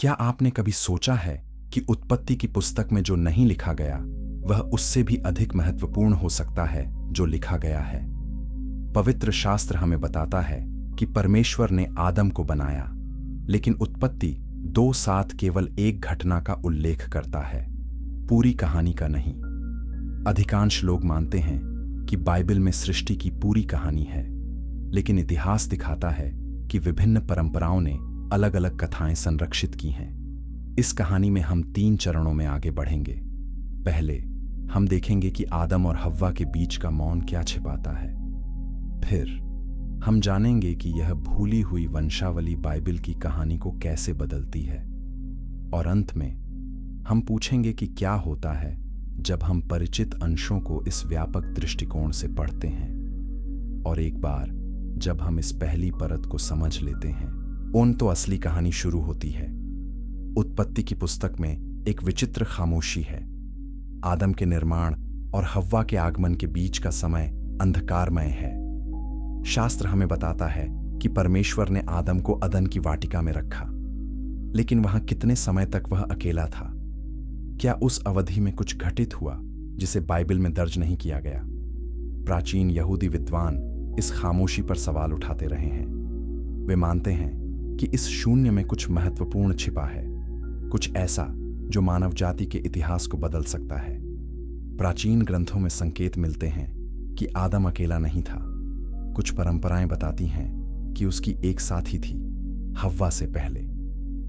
क्या आपने कभी सोचा है कि उत्पत्ति की पुस्तक में जो नहीं लिखा गया वह उससे भी अधिक महत्वपूर्ण हो सकता है जो लिखा गया है। पवित्र शास्त्र हमें बताता है कि परमेश्वर ने आदम को बनाया, लेकिन उत्पत्ति 2:7 केवल एक घटना का उल्लेख करता है, पूरी कहानी का नहीं। अधिकांश लोग मानते हैं कि बाइबल में सृष्टि की पूरी कहानी है, लेकिन इतिहास दिखाता है कि विभिन्न परंपराओं ने अलग अलग कथाएं संरक्षित की हैं। इस कहानी में हम 3 चरणों में आगे बढ़ेंगे। पहले हम देखेंगे कि आदम और हव्वा के बीच का मौन क्या छिपाता है। फिर हम जानेंगे कि यह भूली हुई वंशावली बाइबल की कहानी को कैसे बदलती है। और अंत में हम पूछेंगे कि क्या होता है जब हम परिचित अंशों को इस व्यापक दृष्टिकोण से पढ़ते हैं, और एक बार जब हम इस पहली परत को समझ लेते हैं, तो असली कहानी शुरू होती है। उत्पत्ति की पुस्तक में एक विचित्र खामोशी है। आदम के निर्माण और हव्वा के आगमन के बीच का समय अंधकारमय है। शास्त्र हमें बताता है कि परमेश्वर ने आदम को अदन की वाटिका में रखा, लेकिन वहां कितने समय तक वह अकेला था? क्या उस अवधि में कुछ घटित हुआ जिसे बाइबल में दर्ज नहीं किया गया? प्राचीन यहूदी विद्वान इस खामोशी पर सवाल उठाते रहे हैं। वे मानते हैं कि इस शून्य में कुछ महत्वपूर्ण छिपा है, कुछ ऐसा जो मानव जाति के इतिहास को बदल सकता है। प्राचीन ग्रंथों में संकेत मिलते हैं कि आदम अकेला नहीं था। कुछ परंपराएं बताती हैं कि उसकी एक साथी थी, हव्वा से पहले।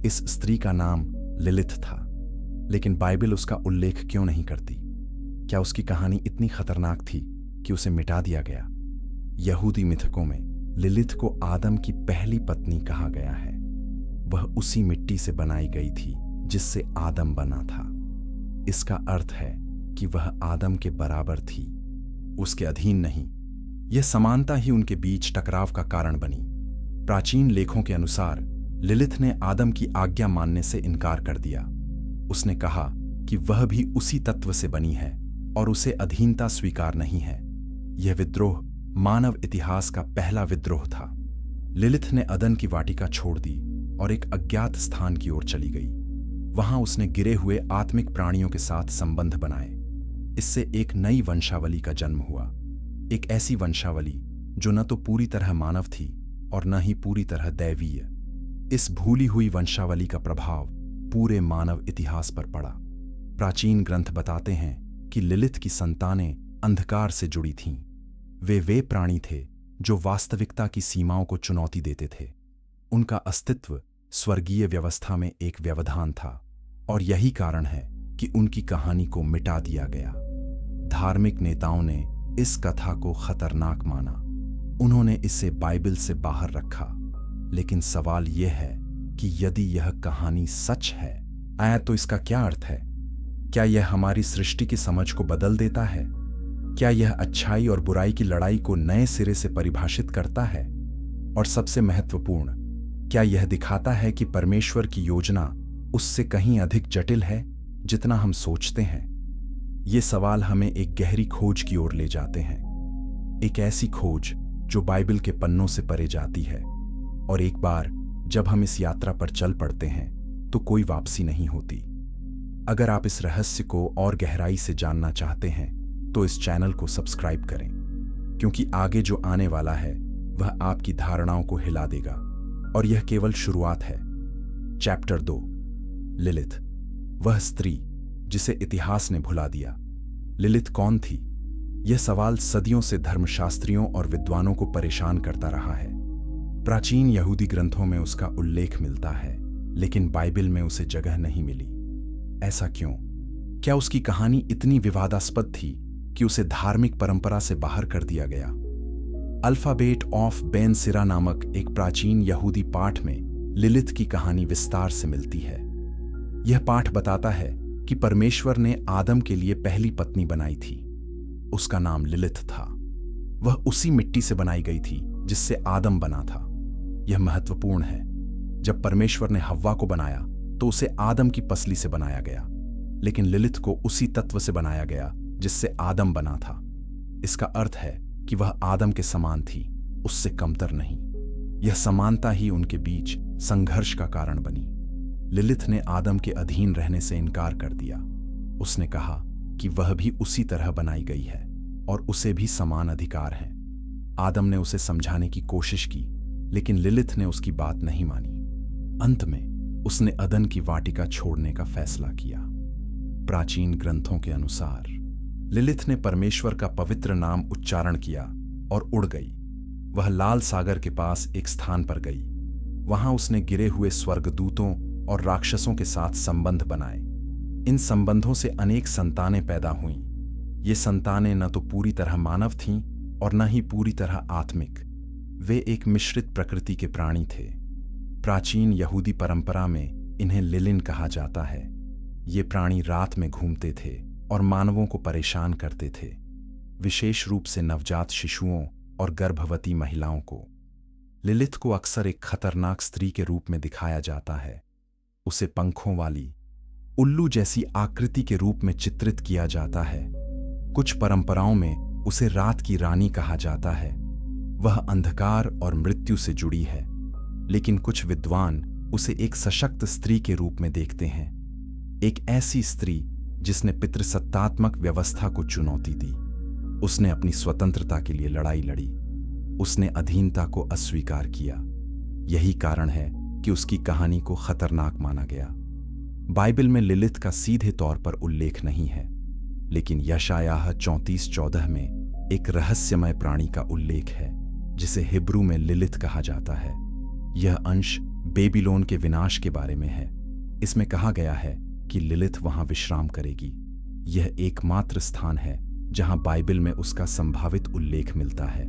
इस स्त्री का नाम लिलिथ था, लेकिन बाइबल उसका उल्लेख क्यों नहीं करती? क्या उसकी कहानी इतनी खतरनाक थी कि उसे मिटा दिया गया? यहूदी मिथकों में लिलिथ को आदम की पहली पत्नी कहा गया है। वह उसी मिट्टी से बनाई गई थी जिससे आदम बना था। इसका अर्थ है कि वह आदम के बराबर थी, उसके अधीन नहीं। यह समानता ही उनके बीच टकराव का कारण बनी। प्राचीन लेखों के अनुसार लिलिथ ने आदम की आज्ञा मानने से इनकार कर दिया। उसने कहा कि वह भी उसी तत्व से बनी है और उसे अधीनता स्वीकार नहीं है। यह विद्रोह मानव इतिहास का पहला विद्रोह था। लिलिथ ने अदन की वाटिका छोड़ दी और एक अज्ञात स्थान की ओर चली गई। वहां उसने गिरे हुए आत्मिक प्राणियों के साथ संबंध बनाए। इससे एक नई वंशावली का जन्म हुआ, एक ऐसी वंशावली जो न तो पूरी तरह मानव थी और न ही पूरी तरह दैवीय। इस भूली हुई वंशावली का प्रभाव पूरे मानव इतिहास पर पड़ा। प्राचीन ग्रंथ बताते हैं कि लिलिथ की संतानें अंधकार से जुड़ी थीं। वे प्राणी थे जो वास्तविकता की सीमाओं को चुनौती देते थे। उनका अस्तित्व स्वर्गीय व्यवस्था में एक व्यवधान था, और यही कारण है कि उनकी कहानी को मिटा दिया गया। धार्मिक नेताओं ने इस कथा को खतरनाक माना। उन्होंने इसे बाइबल से बाहर रखा। लेकिन सवाल यह है कि यदि यह कहानी सच है, तो इसका क्या अर्थ है? क्या यह हमारी सृष्टि की समझ को बदल देता है? क्या यह अच्छाई और बुराई की लड़ाई को नए सिरे से परिभाषित करता है? और सबसे महत्वपूर्ण, क्या यह दिखाता है कि परमेश्वर की योजना उससे कहीं अधिक जटिल है जितना हम सोचते हैं? ये सवाल हमें एक गहरी खोज की ओर ले जाते हैं, एक ऐसी खोज जो बाइबल के पन्नों से परे जाती है। और एक बार जब हम इस यात्रा पर चल पड़ते हैं तो कोई वापसी नहीं होती। अगर आप इस रहस्य को और गहराई से जानना चाहते हैं तो इस चैनल को सब्सक्राइब करें, क्योंकि आगे जो आने वाला है वह आपकी धारणाओं को हिला देगा। और यह केवल शुरुआत है। चैप्टर 2, लिलिथ, वह स्त्री जिसे इतिहास ने भुला दिया। लिलिथ कौन थी? यह सवाल सदियों से धर्मशास्त्रियों और विद्वानों को परेशान करता रहा है। प्राचीन यहूदी ग्रंथों में उसका उल्लेख मिलता है, लेकिन बाइबल में उसे जगह नहीं मिली। ऐसा क्यों? क्या उसकी कहानी इतनी विवादास्पद थी कि उसे धार्मिक परंपरा से बाहर कर दिया गया? अल्फाबेट ऑफ बेन सिरा नामक एक प्राचीन यहूदी पाठ में लिलिथ की कहानी विस्तार से मिलती है। यह पाठ बताता है कि परमेश्वर ने आदम के लिए पहली पत्नी बनाई थी। उसका नाम लिलिथ था। वह उसी मिट्टी से बनाई गई थी जिससे आदम बना था। यह महत्वपूर्ण है। जब परमेश्वर ने हव्वा को बनाया तो उसे आदम की पसली से बनाया गया, लेकिन लिलिथ को उसी तत्व से बनाया गया जिससे आदम बना था। इसका अर्थ है कि वह आदम के समान थी, उससे कमतर नहीं। यह समानता ही उनके बीच संघर्ष का कारण बनी। लिलिथ ने आदम के अधीन रहने से इनकार कर दिया। उसने कहा कि वह भी उसी तरह बनाई गई है और उसे भी समान अधिकार है। आदम ने उसे समझाने की कोशिश की, लेकिन लिलिथ ने उसकी बात नहीं मानी। अंत में उसने अदन की वाटिका छोड़ने का फैसला किया। प्राचीन ग्रंथों के अनुसार लिलिथ ने परमेश्वर का पवित्र नाम उच्चारण किया और उड़ गई। वह लाल सागर के पास एक स्थान पर गई। वहां उसने गिरे हुए स्वर्गदूतों और राक्षसों के साथ संबंध बनाए। इन संबंधों से अनेक संतानें पैदा हुईं। ये संतानें न तो पूरी तरह मानव थीं और न ही पूरी तरह आत्मिक। वे एक मिश्रित प्रकृति के प्राणी थे। प्राचीन यहूदी परंपरा में इन्हें लिलिन कहा जाता है। ये प्राणी रात में घूमते थे और मानवों को परेशान करते थे, विशेष रूप से नवजात शिशुओं और गर्भवती महिलाओं को। लिलिथ को अक्सर एक खतरनाक स्त्री के रूप में दिखाया जाता है। उसे पंखों वाली उल्लू जैसी आकृति के रूप में चित्रित किया जाता है। कुछ परंपराओं में उसे रात की रानी कहा जाता है। वह अंधकार और मृत्यु से जुड़ी है, लेकिन कुछ विद्वान उसे एक सशक्त स्त्री के रूप में देखते हैं। एक ऐसी स्त्री जिसने पितृसत्तात्मक व्यवस्था को चुनौती दी। उसने अपनी स्वतंत्रता के लिए लड़ाई लड़ी। उसने अधीनता को अस्वीकार किया। यही कारण है कि उसकी कहानी को खतरनाक माना गया। बाइबल में लिलिथ का सीधे तौर पर उल्लेख नहीं है, लेकिन यशायाह 34:14 में एक रहस्यमय प्राणी का उल्लेख है जिसे हिब्रू में लिलिथ कहा जाता है। यह अंश बेबीलोन के विनाश के बारे में है। इसमें कहा गया है कि लिलिथ वहां विश्राम करेगी। यह एकमात्र स्थान है जहां बाइबल में उसका संभावित उल्लेख मिलता है,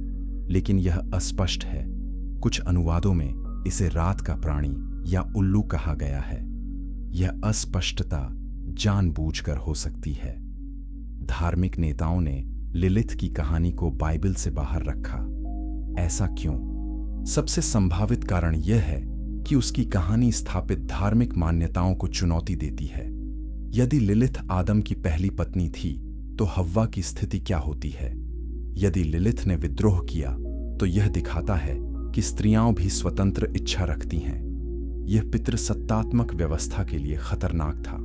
लेकिन यह अस्पष्ट है। कुछ अनुवादों में इसे रात का प्राणी या उल्लू कहा गया है। यह अस्पष्टता जानबूझकर हो सकती है। धार्मिक नेताओं ने लिलिथ की कहानी को बाइबल से बाहर रखा। ऐसा क्यों? सबसे संभावित कारण यह है कि उसकी कहानी स्थापित धार्मिक मान्यताओं को चुनौती देती है। यदि लिलिथ आदम की पहली पत्नी थी, तो हव्वा की स्थिति क्या होती है? यदि लिलिथ ने विद्रोह किया, तो यह दिखाता है कि स्त्रियां भी स्वतंत्र इच्छा रखती हैं। यह पितृसत्तात्मक व्यवस्था के लिए खतरनाक था,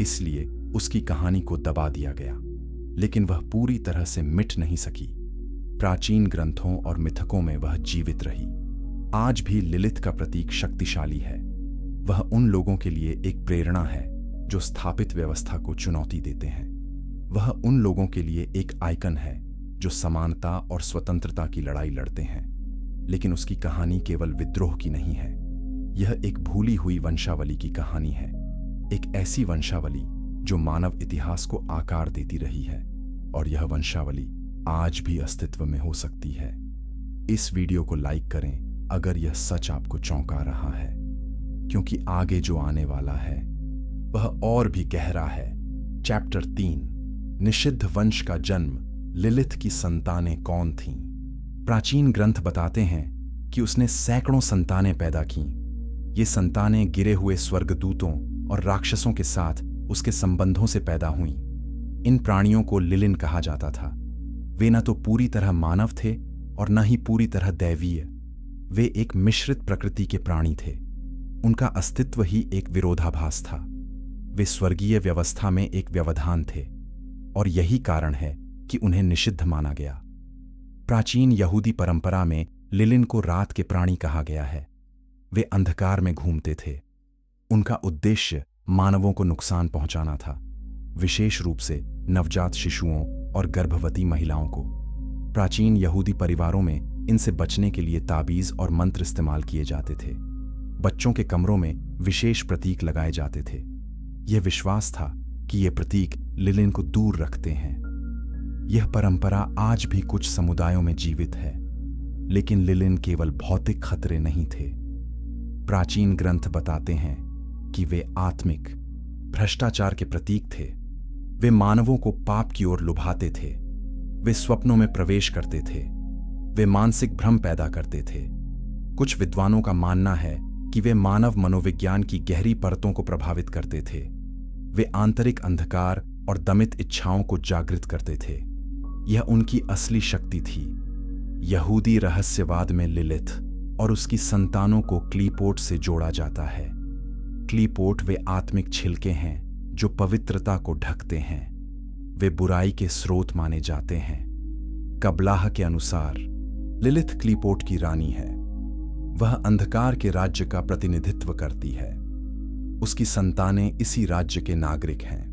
इसलिए उसकी कहानी को दबा दिया गया। लेकिन वह पूरी तरह से मिट नहीं सकी। प्राचीन ग्रंथों और मिथकों में वह जीवित रही। आज भी लिलिथ का प्रतीक शक्तिशाली है। वह उन लोगों के लिए एक प्रेरणा है जो स्थापित व्यवस्था को चुनौती देते हैं। वह उन लोगों के लिए एक आइकन है जो समानता और स्वतंत्रता की लड़ाई लड़ते हैं। लेकिन उसकी कहानी केवल विद्रोह की नहीं है। यह एक भूली हुई वंशावली की कहानी है, एक ऐसी वंशावली जो मानव इतिहास को आकार देती रही है, और यह वंशावली आज भी अस्तित्व में हो सकती है। इस वीडियो को लाइक करें अगर यह सच आपको चौंका रहा है, क्योंकि आगे जो आने वाला है वह और भी गहरा है। चैप्टर 3, निषिद्ध वंश का जन्म। लिलिथ की संतानें कौन थीं? प्राचीन ग्रंथ बताते हैं कि उसने सैकड़ों संतानें पैदा कीं। ये संतानें गिरे हुए स्वर्गदूतों और राक्षसों के साथ उसके संबंधों से पैदा हुईं। इन प्राणियों को लिलिन कहा जाता था। वे न तो पूरी तरह मानव थे और न ही पूरी तरह दैवीय। वे एक मिश्रित प्रकृति के प्राणी थे। उनका अस्तित्व ही एक विरोधाभास था। वे स्वर्गीय व्यवस्था में एक व्यवधान थे, और यही कारण है कि उन्हें निषिद्ध माना गया। प्राचीन यहूदी परंपरा में लिलिन को रात के प्राणी कहा गया है। वे अंधकार में घूमते थे। उनका उद्देश्य मानवों को नुकसान पहुंचाना था, विशेष रूप से नवजात शिशुओं और गर्भवती महिलाओं को। प्राचीन यहूदी परिवारों में इनसे बचने के लिए ताबीज और मंत्र इस्तेमाल किए जाते थे। बच्चों के कमरों में विशेष प्रतीक लगाए जाते थे। यह विश्वास था कि ये प्रतीक लिलिन को दूर रखते हैं। यह परंपरा आज भी कुछ समुदायों में जीवित है, लेकिन लिलिन केवल भौतिक खतरे नहीं थे। प्राचीन ग्रंथ बताते हैं कि वे आत्मिक भ्रष्टाचार के प्रतीक थे। वे मानवों को पाप की ओर लुभाते थे। वे स्वप्नों में प्रवेश करते थे। वे मानसिक भ्रम पैदा करते थे। कुछ विद्वानों का मानना है कि वे मानव मनोविज्ञान की गहरी परतों को प्रभावित करते थे। वे आंतरिक अंधकार और दमित इच्छाओं को जागृत करते थे। यह उनकी असली शक्ति थी। यहूदी रहस्यवाद में लिलिथ और उसकी संतानों को क्लीपोट से जोड़ा जाता है। क्लीपोट वे आत्मिक छिलके हैं जो पवित्रता को ढकते हैं। वे बुराई के स्रोत माने जाते हैं। कबलाह के अनुसार लिलिथ क्लीपोट की रानी है। वह अंधकार के राज्य का प्रतिनिधित्व करती है। उसकी संतानें इसी राज्य के नागरिक हैं।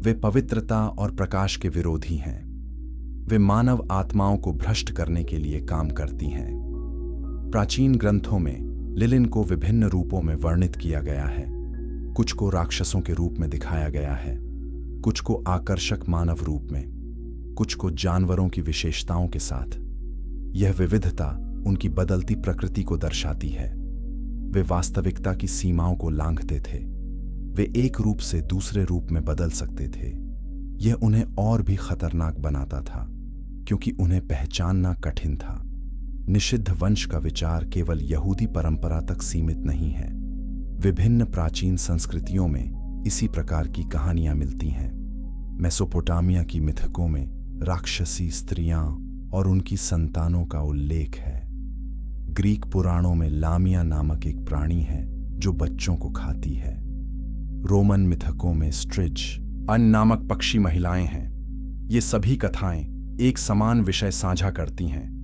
वे पवित्रता और प्रकाश के विरोधी हैं। वे मानव आत्माओं को भ्रष्ट करने के लिए काम करती हैं। प्राचीन ग्रंथों में लिलिन को विभिन्न रूपों में वर्णित किया गया है। कुछ को राक्षसों के रूप में दिखाया गया है, कुछ को आकर्षक मानव रूप में, कुछ को जानवरों की विशेषताओं के साथ। यह विविधता उनकी बदलती प्रकृति को दर्शाती है। वे वास्तविकता की सीमाओं को लांघते थे। वे एक रूप से दूसरे रूप में बदल सकते थे। यह उन्हें और भी खतरनाक बनाता था क्योंकि उन्हें पहचानना कठिन था। निषिद्ध वंश का विचार केवल यहूदी परंपरा तक सीमित नहीं है। विभिन्न प्राचीन संस्कृतियों में इसी प्रकार की कहानियां मिलती हैं। मेसोपोटामिया की मिथकों में राक्षसी स्त्रियां और उनकी संतानों का उल्लेख है। ग्रीक पुराणों में लामिया नामक एक प्राणी है जो बच्चों को खाती है। रोमन मिथकों में स्ट्रिज अन्न नामक पक्षी महिलाएं हैं। ये सभी कथाएं एक समान विषय साझा करती हैं।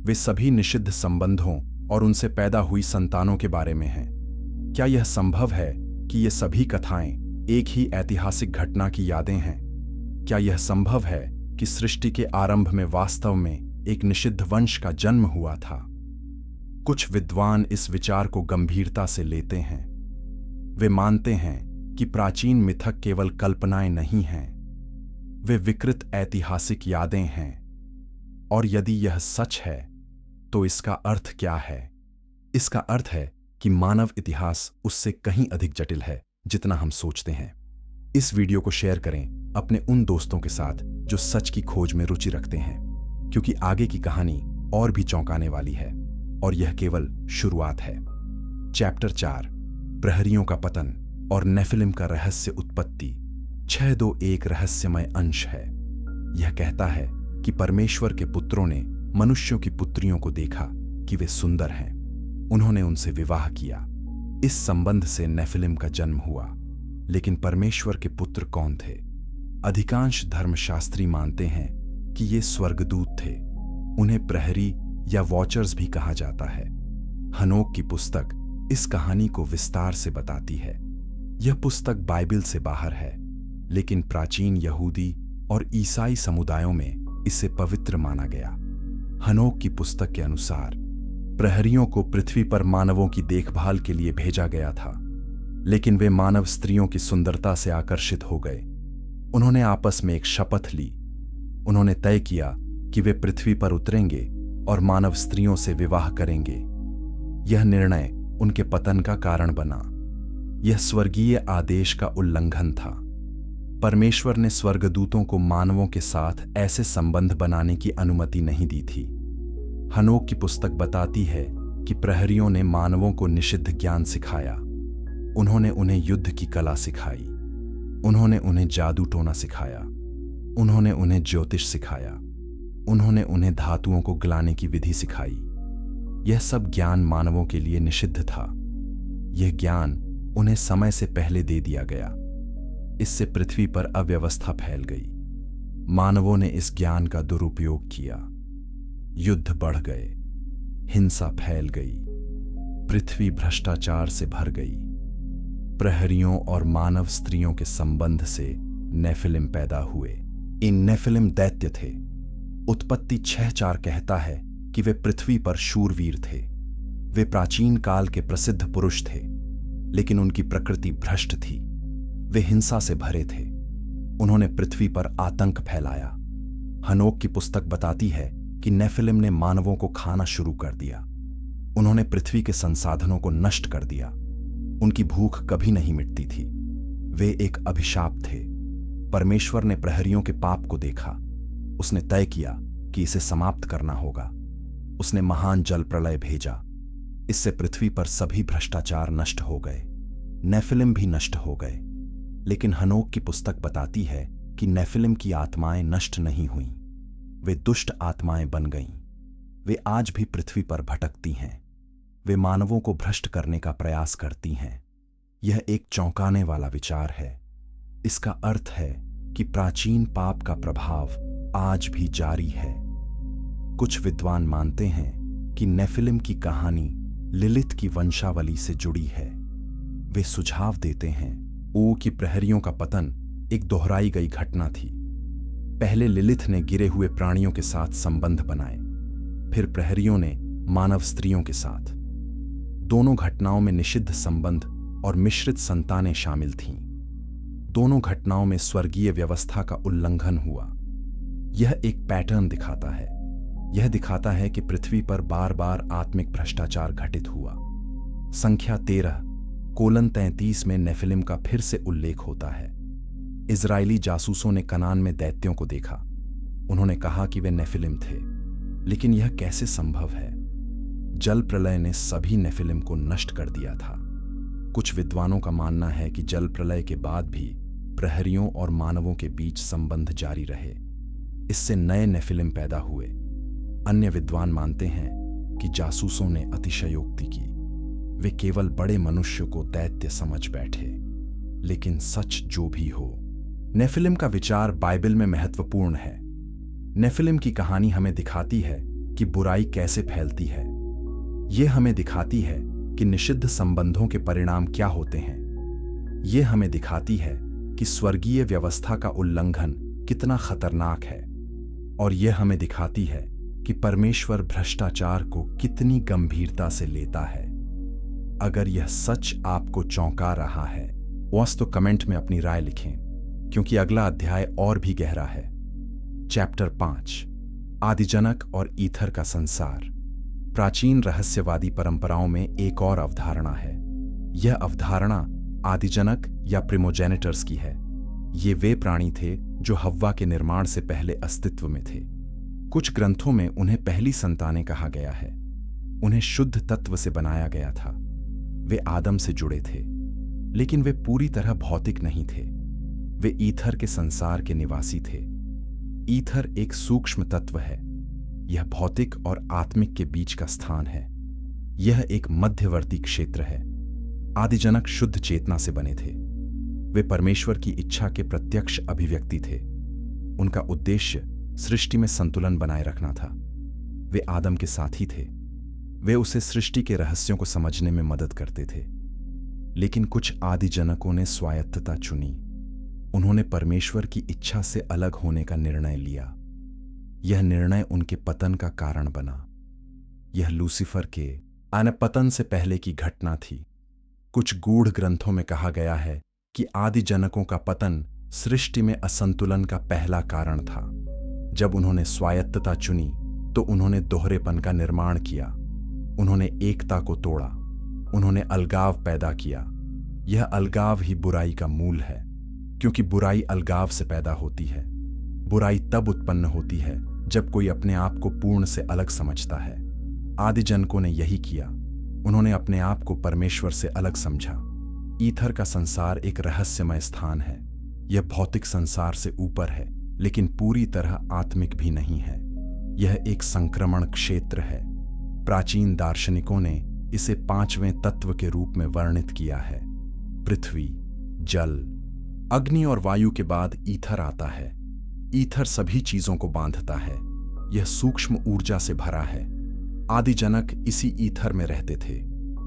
वे सभी निषिद्ध संबंधों और उनसे पैदा हुई संतानों के बारे में हैं। क्या यह संभव है कि ये सभी कथाएं एक ही ऐतिहासिक घटना की यादें हैं? क्या यह संभव है कि सृष्टि के आरंभ में वास्तव में एक निषिद्ध वंश का जन्म हुआ था? कुछ विद्वान इस विचार को गंभीरता से लेते हैं। वे मानते हैं कि प्राचीन मिथक केवल कल्पनाएं नहीं हैं, वे विकृत ऐतिहासिक यादें हैं। और यदि यह सच है तो इसका अर्थ क्या है? इसका अर्थ है कि मानव इतिहास उससे कहीं अधिक जटिल है जितना हम सोचते हैं। इस वीडियो को शेयर करें अपने उन दोस्तों के साथ जो सच की खोज में रुचि रखते हैं, क्योंकि आगे की कहानी और भी चौंकाने वाली है और यह केवल शुरुआत है। चैप्टर 4, प्रहरियों का पतन और नेफिलिम का रहस्य उत्पत्ति 621 रहस्यमय अंश है। यह कहता है कि परमेश्वर के पुत्रों ने मनुष्यों की पुत्रियों को देखा कि वे सुंदर हैं। उन्होंने उनसे विवाह किया। इस संबंध से नेफिलिम का जन्म हुआ। लेकिन परमेश्वर के पुत्र कौन थे? अधिकांश धर्मशास्त्री मानते हैं कि ये स्वर्गदूत थे। उन्हें प्रहरी या वॉचर्स भी कहा जाता है। हनोक की पुस्तक इस कहानी को विस्तार से बताती है। यह पुस्तक बाइबल से बाहर है, लेकिन प्राचीन यहूदी और ईसाई समुदायों में इसे पवित्र माना गया। हनोक की पुस्तक के अनुसार प्रहरियों को पृथ्वी पर मानवों की देखभाल के लिए भेजा गया था, लेकिन वे मानव स्त्रियों की सुंदरता से आकर्षित हो गए। उन्होंने आपस में एक शपथ ली। उन्होंने तय किया कि वे पृथ्वी पर उतरेंगे और मानव स्त्रियों से विवाह करेंगे। यह निर्णय उनके पतन का कारण बना। यह स्वर्गीय आदेश का उल्लंघन था। परमेश्वर ने स्वर्गदूतों को मानवों के साथ ऐसे संबंध बनाने की अनुमति नहीं दी थी। हनोक की पुस्तक बताती है कि प्रहरियों ने मानवों को निषिद्ध ज्ञान सिखाया। उन्होंने उन्हें युद्ध की कला सिखाई। उन्होंने उन्हें जादू टोना सिखाया। उन्होंने उन्हें ज्योतिष सिखाया। उन्होंने उन्हें धातुओं को गलाने की विधि सिखाई। यह सब ज्ञान मानवों के लिए निषिद्ध था। यह ज्ञान उन्हें समय से पहले दे दिया गया। इससे पृथ्वी पर अव्यवस्था फैल गई। मानवों ने इस ज्ञान का दुरुपयोग किया। युद्ध बढ़ गए, हिंसा फैल गई, पृथ्वी भ्रष्टाचार से भर गई। प्रहरियों और मानव स्त्रियों के संबंध से नेफिलिम पैदा हुए। इन नेफिलिम दैत्य थे। उत्पत्ति 6:4 कहता है कि वे पृथ्वी पर शूरवीर थे। वे प्राचीन काल के प्रसिद्ध पुरुष थे, लेकिन उनकी प्रकृति भ्रष्ट थी। वे हिंसा से भरे थे। उन्होंने पृथ्वी पर आतंक फैलाया। हनोक की पुस्तक बताती है कि नेफिलिम ने मानवों को खाना शुरू कर दिया। उन्होंने पृथ्वी के संसाधनों को नष्ट कर दिया। उनकी भूख कभी नहीं मिटती थी। वे एक अभिशाप थे। परमेश्वर ने प्रहरियों के पाप को देखा। उसने तय किया कि इसे समाप्त करना होगा। उसने महान जल प्रलय भेजा। इससे पृथ्वी पर सभी भ्रष्टाचार नष्ट हो गए। नेफिलिम भी नष्ट हो गए। लेकिन हनोक की पुस्तक बताती है कि नेफिलिम की आत्माएं नष्ट नहीं हुईं। वे दुष्ट आत्माएं बन गईं। वे आज भी पृथ्वी पर भटकती हैं। वे मानवों को भ्रष्ट करने का प्रयास करती हैं। यह एक चौंकाने वाला विचार है। इसका अर्थ है कि प्राचीन पाप का प्रभाव आज भी जारी है। कुछ विद्वान मानते हैं कि नेफिलिम की कहानी लिलिथ की वंशावली से जुड़ी है। वे सुझाव देते हैं कि प्रहरियों का पतन एक दोहराई गई घटना थी। पहले लिलिथ ने गिरे हुए प्राणियों के साथ संबंध बनाए, फिर प्रहरियों ने मानव स्त्रियों के साथ। दोनों घटनाओं में निषिद्ध संबंध और मिश्रित संतानें शामिल थीं। दोनों घटनाओं में स्वर्गीय व्यवस्था का उल्लंघन हुआ। यह एक पैटर्न दिखाता है। यह दिखाता है कि पृथ्वी पर बार बार आत्मिक भ्रष्टाचार घटित हुआ। संख्या 13:33 में नेफिलिम का फिर से उल्लेख होता है। इजरायली जासूसों ने कनान में दैत्यों को देखा। उन्होंने कहा कि वे नेफिलिम थे, लेकिन यह कैसे संभव है? जल प्रलय ने सभी नेफिलिम को नष्ट कर दिया था। कुछ विद्वानों का मानना है कि जल प्रलय के बाद भी प्रहरियों और मानवों के बीच संबंध जारी रहे। इससे नए नेफिलिम पैदा हुए। अन्य विद्वान मानते हैं कि जासूसों ने अतिशयोक्ति की। वे केवल बड़े मनुष्य को दैत्य समझ बैठे। लेकिन सच जो भी हो, नेफिलिम का विचार बाइबल में महत्वपूर्ण है। नेफिलिम की कहानी हमें दिखाती है कि बुराई कैसे फैलती है। यह हमें दिखाती है कि निषिद्ध संबंधों के परिणाम क्या होते हैं। यह हमें दिखाती है कि स्वर्गीय व्यवस्था का उल्लंघन कितना खतरनाक है। और यह हमें दिखाती है कि परमेश्वर भ्रष्टाचार को कितनी गंभीरता से लेता है। अगर यह सच आपको चौंका रहा है, तो कमेंट में अपनी राय लिखें, क्योंकि अगला अध्याय और भी गहरा है। चैप्टर 5, आदिजनक और ईथर का संसार। प्राचीन रहस्यवादी परंपराओं में एक और अवधारणा है। यह अवधारणा आदिजनक या प्रिमोजेनिटर्स की है। ये वे प्राणी थे जो हव्वा के निर्माण से पहले अस्तित्व में थे। कुछ ग्रंथों में उन्हें पहली संतानें कहा गया है। उन्हें शुद्ध तत्व से बनाया गया था। वे आदम से जुड़े थे, लेकिन वे पूरी तरह भौतिक नहीं थे। वे ईथर के संसार के निवासी थे। ईथर एक सूक्ष्म तत्व है। यह भौतिक और आत्मिक के बीच का स्थान है। यह एक मध्यवर्ती क्षेत्र है। आदिजनक शुद्ध चेतना से बने थे। वे परमेश्वर की इच्छा के प्रत्यक्ष अभिव्यक्ति थे। उनका उद्देश्य सृष्टि में संतुलन बनाए रखना था। वे आदम के साथी थे। वे उसे सृष्टि के रहस्यों को समझने में मदद करते थे। लेकिन कुछ आदिजनकों ने स्वायत्तता चुनी। उन्होंने परमेश्वर की इच्छा से अलग होने का निर्णय लिया। यह निर्णय उनके पतन का कारण बना। यह लूसीफर के पतन से पहले की घटना थी। कुछ गूढ़ ग्रंथों में कहा गया है कि आदिजनकों का पतन सृष्टि में असंतुलन का पहला कारण था। जब उन्होंने स्वायत्तता चुनी तो उन्होंने दोहरेपन का निर्माण किया। उन्होंने एकता को तोड़ा। उन्होंने अलगाव पैदा किया। यह अलगाव ही बुराई का मूल है, क्योंकि बुराई अलगाव से पैदा होती है। बुराई तब उत्पन्न होती है जब कोई अपने आप को पूर्ण से अलग समझता है। आदिजनकों ने यही किया। उन्होंने अपने आप को परमेश्वर से अलग समझा। ईथर का संसार एक रहस्यमय स्थान है। यह भौतिक संसार से ऊपर है, लेकिन पूरी तरह आत्मिक भी नहीं है। यह एक संक्रमण क्षेत्र है। प्राचीन दार्शनिकों ने इसे 5वें तत्व के रूप में वर्णित किया है। पृथ्वी, जल, अग्नि और वायु के बाद ईथर आता है। ईथर सभी चीजों को बांधता है। यह सूक्ष्म ऊर्जा से भरा है। आदिजनक इसी ईथर में रहते थे।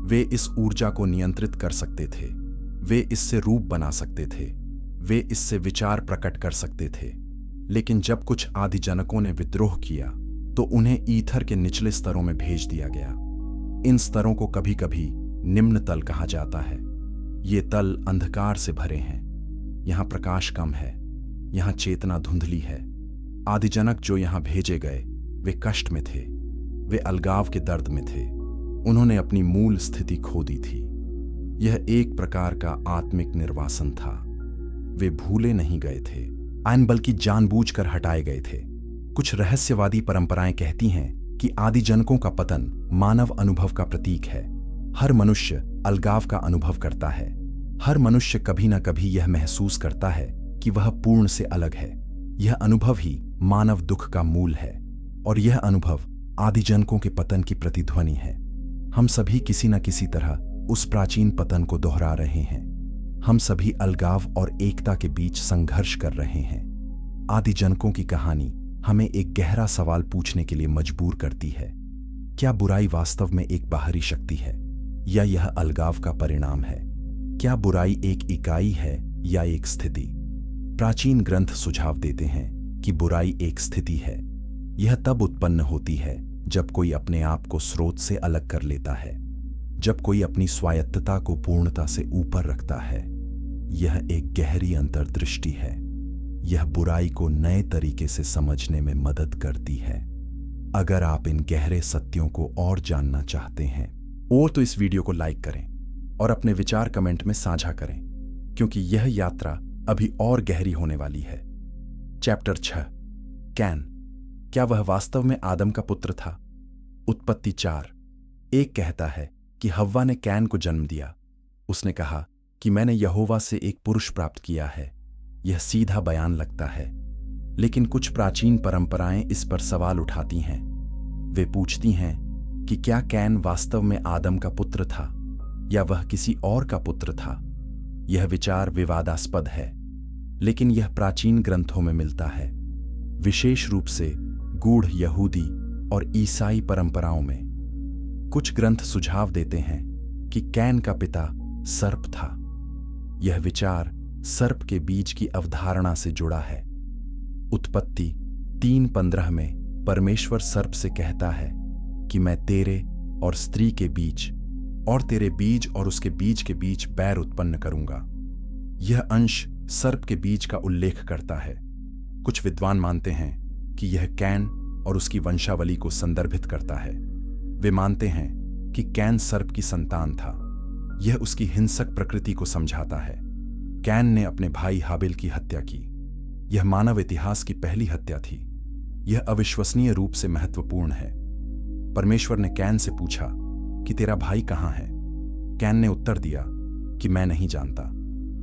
वे इस ऊर्जा को नियंत्रित कर सकते थे। वे इससे रूप बना सकते थे। वे इससे विचार प्रकट कर सकते थे। लेकिन जब कुछ आदिजनकों ने विद्रोह किया तो उन्हें ईथर के निचले स्तरों में भेज दिया गया। इन स्तरों को कभी कभी निम्न तल कहा जाता है। ये तल अंधकार से भरे हैं। यहाँ प्रकाश कम है। यहाँ चेतना धुंधली है। आदिजनक जो यहाँ भेजे गए वे कष्ट में थे। वे अलगाव के दर्द में थे। उन्होंने अपनी मूल स्थिति खो दी थी। यह एक प्रकार का आत्मिक निर्वासन था। वे भूले नहीं गए थे, बल्कि जानबूझकर हटाए गए थे। कुछ रहस्यवादी परंपराएं कहती हैं कि आदिजनकों का पतन मानव अनुभव का प्रतीक है। हर मनुष्य अलगाव का अनुभव करता है। हर मनुष्य कभी न कभी यह महसूस करता है कि वह पूर्ण से अलग है। यह अनुभव ही मानव दुख का मूल है, और यह अनुभव आदिजनकों के पतन की प्रतिध्वनि है। हम सभी किसी न किसी तरह उस प्राचीन पतन को दोहरा रहे हैं। हम सभी अलगाव और एकता के बीच संघर्ष कर रहे हैं। आदिजनकों की कहानी हमें एक गहरा सवाल पूछने के लिए मजबूर करती है। क्या बुराई वास्तव में एक बाहरी शक्ति है या यह अलगाव का परिणाम है? क्या बुराई एक इकाई है या एक स्थिति? प्राचीन ग्रंथ सुझाव देते हैं कि बुराई एक स्थिति है। यह तब उत्पन्न होती है जब कोई अपने आप को स्रोत से अलग कर लेता है, जब कोई अपनी स्वायत्तता को पूर्णता से ऊपर रखता है। यह एक गहरी अंतर्दृष्टि है। यह बुराई को नए तरीके से समझने में मदद करती है। अगर आप इन गहरे सत्यों को और जानना चाहते हैं तो इस वीडियो को लाइक करें और अपने विचार कमेंट में साझा करें, क्योंकि यह यात्रा अभी और गहरी होने वाली है। Chapter 6, can. क्या वह वास्तव में आदम का पुत्र था? उत्पत्ति 4, 1 कहता है कि हव्वा ने कैन को जन्म दिया। उसने कहा कि मैंने यहोवा से एक पुरुष प्राप्त किया है। यह सीधा बयान लगता है, लेकिन कुछ प्राचीन परंपराएं इस पर सवाल उठाती हैं। वे पूछती हैं कि क्या कैन वास्तव में आदम का पुत्र था या वह किसी और का पुत्र था। यह विचार विवादास्पद है, लेकिन यह प्राचीन ग्रंथों में मिलता है, विशेष रूप से गूढ़ यहूदी और ईसाई परंपराओं में। कुछ ग्रंथ सुझाव देते हैं कि कैन का पिता सर्प था। यह विचार सर्प के बीज की अवधारणा से जुड़ा है। उत्पत्ति 3:15 में परमेश्वर सर्प से कहता है कि मैं तेरे और स्त्री के बीच और तेरे बीज और उसके बीज के बीच बैर उत्पन्न करूंगा। यह अंश सर्प के बीज का उल्लेख करता है। कुछ विद्वान मानते हैं कि यह कैन और उसकी वंशावली को संदर्भित करता है। वे मानते हैं कि कैन सर्प की संतान था। यह उसकी हिंसक प्रकृति को समझाता है। कैन ने अपने भाई हाबिल की हत्या की। यह मानव इतिहास की पहली हत्या थी। यह अविश्वसनीय रूप से महत्वपूर्ण है। परमेश्वर ने कैन से पूछा कि तेरा भाई कहाँ है? कैन ने उत्तर दिया कि मैं नहीं जानता।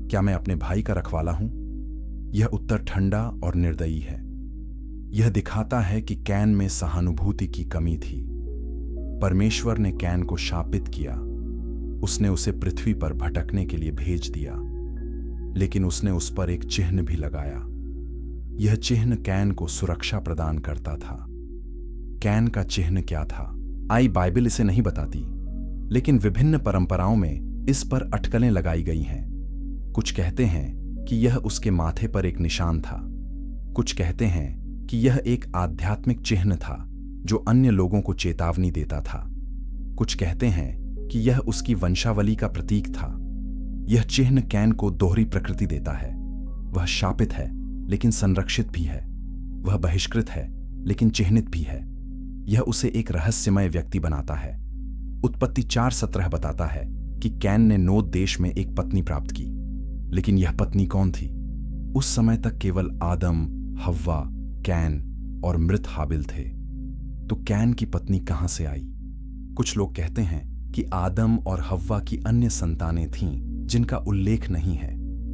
क्या मैं अपने भाई का रखवाला हूं? यह उत्तर ठंडा और निर्दयी है। यह दिखाता है कि कैन में सहानुभूति की कमी थी। परमेश्वर ने कैन को शापित किया। उसने उसे पृथ्वी पर भटकने के लिए भेज दिया, लेकिन उसने उस पर एक चिन्ह भी लगाया। यह चिन्ह कैन को सुरक्षा प्रदान करता था। कैन का चिन्ह क्या था? बाइबल इसे नहीं बताती, लेकिन विभिन्न परंपराओं में इस पर अटकलें लगाई गई हैं। कुछ कहते हैं कि यह उसके माथे पर एक निशान था। कुछ कहते हैं कि यह एक आध्यात्मिक चिन्ह था जो अन्य लोगों को चेतावनी देता था। कुछ कहते हैं कि यह उसकी वंशावली का प्रतीक था। यह चिन्ह कैन को दोहरी प्रकृति देता है। वह शापित है लेकिन संरक्षित भी है। वह बहिष्कृत है लेकिन चिह्नित भी है। यह उसे एक रहस्यमय व्यक्ति बनाता है। उत्पत्ति 4:17 बताता है कि कैन ने नोद देश में एक पत्नी प्राप्त की, लेकिन यह पत्नी कौन थी? उस समय तक केवल आदम, हव्वा, कैन और मृत हाबिल थे। तो कैन की पत्नी कहां से आई? कुछ लोग कहते हैं कि आदम और हव्वा की अन्य संतानें थीं जिनका उल्लेख नहीं है,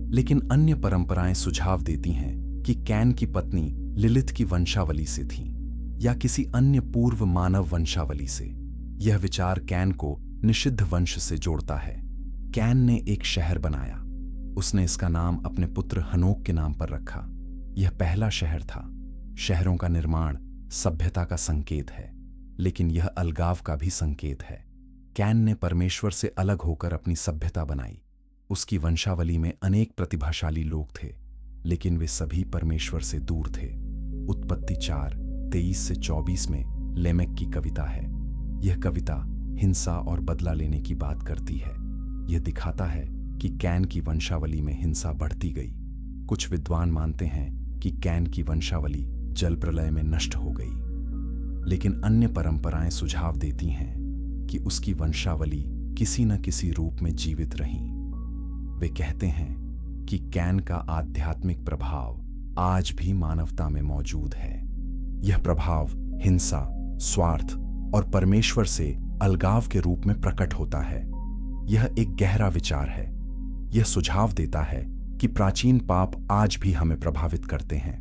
लेकिन अन्य परंपराएं सुझाव देती हैं कि कैन की पत्नी लिलिथ की वंशावली से थी या किसी अन्य पूर्व मानव वंशावली से। यह विचार कैन को निषिद्ध वंश से जोड़ता है। कैन ने एक शहर बनाया। उसने इसका नाम अपने पुत्र हनोक के नाम पर रखा। यह पहला शहर था। शहरों का निर्माण सभ्यता का संकेत है, लेकिन यह अलगाव का भी संकेत है। कैन ने परमेश्वर से अलग होकर अपनी सभ्यता बनाई। उसकी वंशावली में अनेक प्रतिभाशाली लोग थे, लेकिन वे सभी परमेश्वर से दूर थे। उत्पत्ति 4:23-24 में लेमेक की कविता है। यह कविता हिंसा और बदला लेने की बात करती है। यह दिखाता है कि कैन की वंशावली में हिंसा बढ़ती गई। कुछ विद्वान मानते हैं कि कैन की वंशावली जल प्रलय में नष्ट हो गई, लेकिन अन्य परंपराएं सुझाव देती हैं कि उसकी वंशावली किसी न किसी रूप में जीवित रही। वे कहते हैं कि कैन का आध्यात्मिक प्रभाव आज भी मानवता में मौजूद है। यह प्रभाव हिंसा, स्वार्थ और परमेश्वर से अलगाव के रूप में प्रकट होता है। यह एक गहरा विचार है। यह सुझाव देता है कि प्राचीन पाप आज भी हमें प्रभावित करते हैं।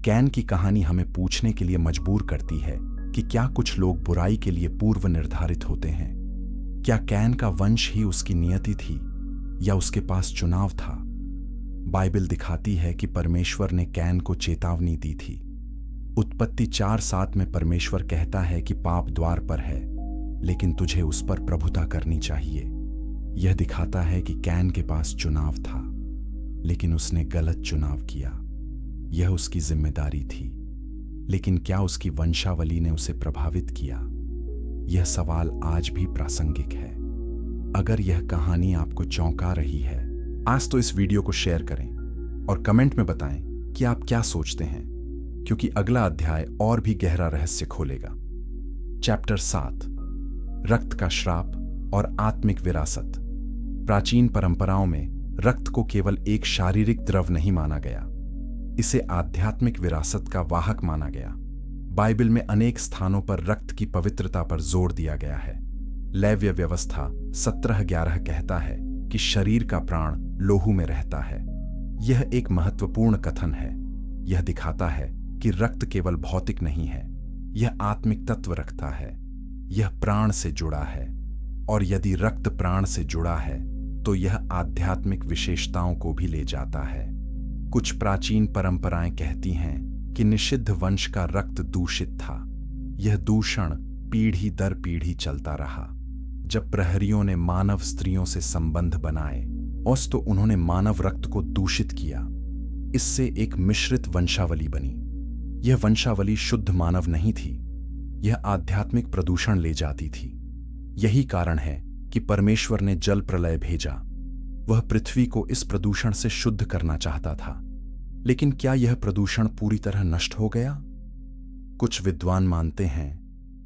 कैन की कहानी हमें पूछने के लिए मजबूर करती है कि क्या कुछ लोग बुराई के लिए पूर्व निर्धारित होते हैं? क्या कैन का वंश ही उसकी नियति थी? या उसके पास चुनाव था? बाइबल दिखाती है कि परमेश्वर ने कैन को चेतावनी दी थी। उत्पत्ति 4:7 में परमेश्वर कहता है कि पाप द्वार पर है, लेकिन तुझे उस पर प्रभुता करनी चाहिए। यह दिखाता है कि कैन के पास चुनाव था, लेकिन उसने गलत चुनाव किया। यह उसकी जिम्मेदारी थी, लेकिन क्या उसकी वंशावली ने उसे प्रभावित किया? यह सवाल आज भी प्रासंगिक है। अगर यह कहानी आपको चौंका रही है, आज तो इस वीडियो को शेयर करें और कमेंट में बताएं कि आप क्या सोचते हैं, क्योंकि अगला अध्याय और भी गहरा रहस्य खोलेगा। चैप्टर 7, रक्त का श्राप और आत्मिक विरासत। प्राचीन परंपराओं में रक्त को केवल एक शारीरिक द्रव नहीं माना गया, इसे आध्यात्मिक विरासत का वाहक माना गया। बाइबल में अनेक स्थानों पर रक्त की पवित्रता पर जोर दिया गया है। लेव्य व्यवस्था 17:11 कहता है कि शरीर का प्राण लोहू में रहता है। यह एक महत्वपूर्ण कथन है। यह दिखाता है कि रक्त केवल भौतिक नहीं है, यह आत्मिक तत्व रखता है। यह प्राण से जुड़ा है, और यदि रक्त प्राण से जुड़ा है तो यह आध्यात्मिक विशेषताओं को भी ले जाता है। कुछ प्राचीन परंपराएं कहती हैं कि निषिद्ध वंश का रक्त दूषित था। यह दूषण पीढ़ी दर पीढ़ी चलता रहा। जब प्रहरियों ने मानव स्त्रियों से संबंध बनाए तो उन्होंने मानव रक्त को दूषित किया। इससे एक मिश्रित वंशावली बनी। यह वंशावली शुद्ध मानव नहीं थी, यह आध्यात्मिक प्रदूषण ले जाती थी। यही कारण है कि परमेश्वर ने जल प्रलय भेजा। वह पृथ्वी को इस प्रदूषण से शुद्ध करना चाहता था। लेकिन क्या यह प्रदूषण पूरी तरह नष्ट हो गया? कुछ विद्वान मानते हैं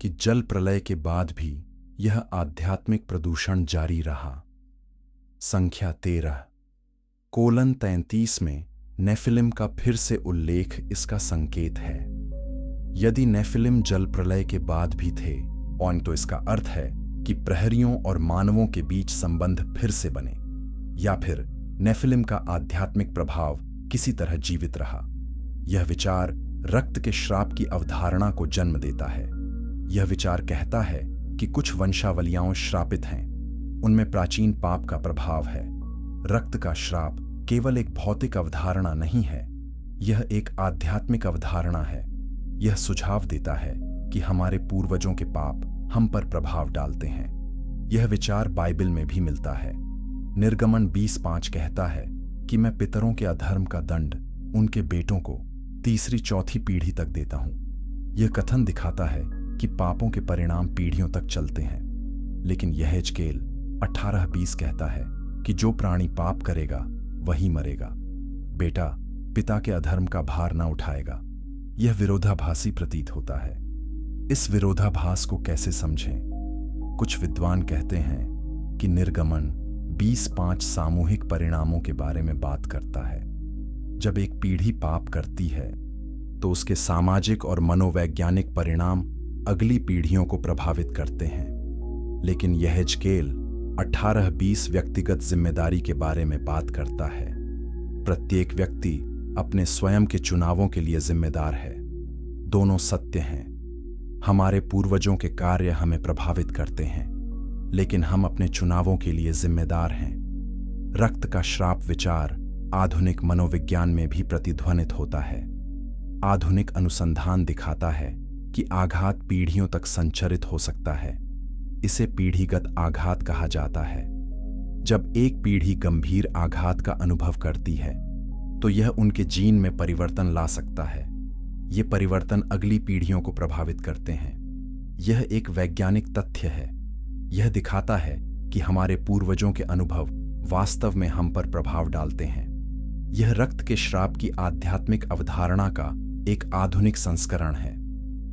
कि जल प्रलय के बाद भी यह आध्यात्मिक प्रदूषण जारी रहा। संख्या 13:33 में नेफिलिम का फिर से उल्लेख इसका संकेत है। यदि नेफिलिम जल प्रलय के बाद भी थे तो इसका अर्थ है कि प्रहरियों और मानवों के बीच संबंध फिर से बने, या फिर नेफिलिम का आध्यात्मिक प्रभाव किसी तरह जीवित रहा। यह विचार रक्त के श्राप की अवधारणा को जन्म देता है। यह विचार कहता है कि कुछ वंशावलियां श्रापित हैं, उनमें प्राचीन पाप का प्रभाव है। रक्त का श्राप केवल एक भौतिक अवधारणा नहीं है, यह एक आध्यात्मिक अवधारणा है। यह सुझाव देता है कि हमारे पूर्वजों के पाप हम पर प्रभाव डालते हैं। यह विचार बाइबल में भी मिलता है। निर्गमन 20:5 कहता है कि मैं पितरों के अधर्म का दंड उनके बेटों को 3री-4थी पीढ़ी तक देता हूं। यह कथन दिखाता है कि पापों के परिणाम पीढ़ियों तक चलते हैं। लेकिन यहेजकेल 18:20 कहता है कि जो प्राणी पाप करेगा वही मरेगा। बेटा पिता के अधर्म का भार न उठाएगा। यह विरोधाभासी प्रतीत होता है। इस विरोधाभास को कैसे समझें? कुछ विद्वान कहते हैं कि निर्गमन 20:5 सामूहिक परिणामों के बारे में बात करता है। जब एक पीढ़ी पाप करती है तो उसके सामाजिक और मनोवैज्ञानिक परिणाम अगली पीढ़ियों को प्रभावित करते हैं। लेकिन यहेजकेल 18:20 व्यक्तिगत जिम्मेदारी के बारे में बात करता है। प्रत्येक व्यक्ति अपने स्वयं के चुनावों के लिए जिम्मेदार है। दोनों सत्य हैं। हमारे पूर्वजों के कार्य हमें प्रभावित करते हैं, लेकिन हम अपने चुनावों के लिए जिम्मेदार हैं। रक्त का श्राप विचार आधुनिक मनोविज्ञान में भी प्रतिध्वनित होता है। आधुनिक अनुसंधान दिखाता है कि आघात पीढ़ियों तक संचरित हो सकता है। इसे पीढ़ीगत आघात कहा जाता है। जब एक पीढ़ी गंभीर आघात का अनुभव करती है तो यह उनके जीन में परिवर्तन ला सकता है। ये परिवर्तन अगली पीढ़ियों को प्रभावित करते हैं। यह एक वैज्ञानिक तथ्य है। यह दिखाता है कि हमारे पूर्वजों के अनुभव वास्तव में हम पर प्रभाव डालते हैं। यह रक्त के श्राप की आध्यात्मिक अवधारणा का एक आधुनिक संस्करण है।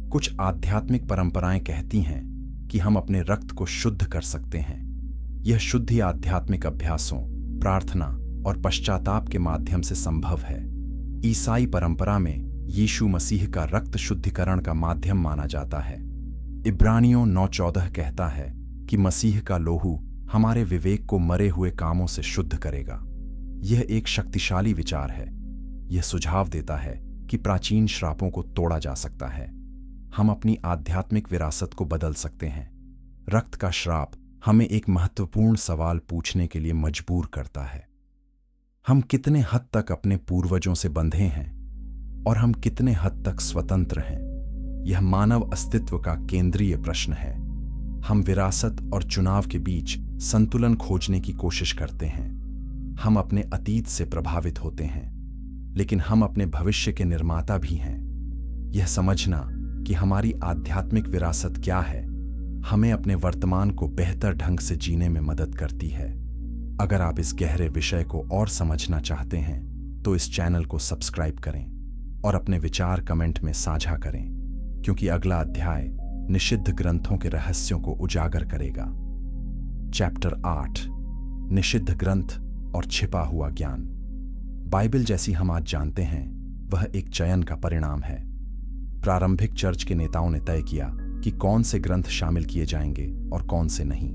कुछ आध्यात्मिक परंपराएं कहती हैं कि हम अपने रक्त को शुद्ध कर सकते हैं। यह शुद्धि आध्यात्मिक अभ्यासों, प्रार्थना और पश्चाताप के माध्यम से संभव है। ईसाई परंपरा में यीशु मसीह का रक्त शुद्धिकरण का माध्यम माना जाता है। इब्रानियों 9:14 कहता है कि मसीह का लोहू हमारे विवेक को मरे हुए कामों से शुद्ध करेगा। यह एक शक्तिशाली विचार है। यह सुझाव देता है कि प्राचीन श्रापों को तोड़ा जा सकता है। हम अपनी आध्यात्मिक विरासत को बदल सकते हैं। रक्त का श्राप हमें एक महत्वपूर्ण सवाल पूछने के लिए मजबूर करता है। हम कितने हद तक अपने पूर्वजों से बंधे हैं और हम कितने हद तक स्वतंत्र हैं? यह मानव अस्तित्व का केंद्रीय प्रश्न है। हम विरासत और चुनाव के बीच संतुलन खोजने की कोशिश करते हैं। हम अपने अतीत से प्रभावित होते हैं, लेकिन हम अपने भविष्य के निर्माता भी हैं। यह समझना कि हमारी आध्यात्मिक विरासत क्या है, हमें अपने वर्तमान को बेहतर ढंग से जीने में मदद करती है। अगर आप इस गहरे विषय को और समझना चाहते हैं तो इस चैनल को सब्सक्राइब करें और अपने विचार कमेंट में साझा करें, क्योंकि अगला अध्याय निषिद्ध ग्रंथों के रहस्यों को उजागर करेगा। चैप्टर 8, निषिद्ध ग्रंथ और छिपा हुआ ज्ञान। बाइबल जैसी हम आज जानते हैं वह एक चयन का परिणाम है। प्रारंभिक चर्च के नेताओं ने तय किया कि कौन से ग्रंथ शामिल किए जाएंगे और कौन से नहीं।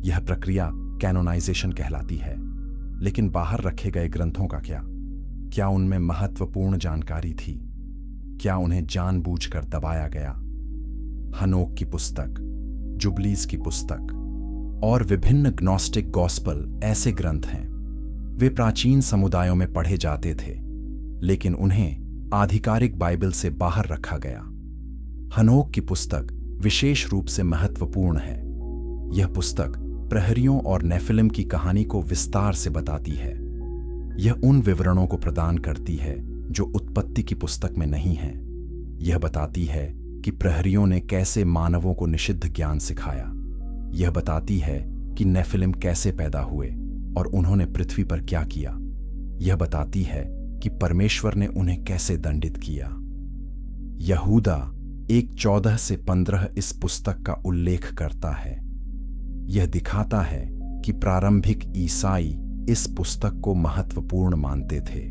यह प्रक्रिया कैनोनाइजेशन कहलाती है। लेकिन बाहर रखे गए ग्रंथों का क्या उनमें महत्वपूर्ण जानकारी थी? क्या उन्हें जानबूझकर दबाया गया? हनोक की पुस्तक, जुबलीज की पुस्तक और विभिन्न ग्नोस्टिक गॉस्पल ऐसे ग्रंथ हैं। वे प्राचीन समुदायों में पढ़े जाते थे, लेकिन उन्हें आधिकारिक बाइबल से बाहर रखा गया। हनोक की पुस्तक विशेष रूप से महत्वपूर्ण है। यह पुस्तक प्रहरियों और नेफिलिम की कहानी को विस्तार से बताती है। यह उन विवरणों को प्रदान करती है जो उत्पत्ति की पुस्तक में नहीं है। यह बताती है कि प्रहरियों ने कैसे मानवों को निषिद्ध ज्ञान सिखाया। यह बताती है कि नेफिलिम कैसे पैदा हुए और उन्होंने पृथ्वी पर क्या किया। यह बताती है कि परमेश्वर ने उन्हें कैसे दंडित किया। यहूदा 1:14 से 15 इस पुस्तक का उल्लेख करता है। यह दिखाता है कि प्रारंभिक ईसाई इस पुस्तक को महत्वपूर्ण मानते थे।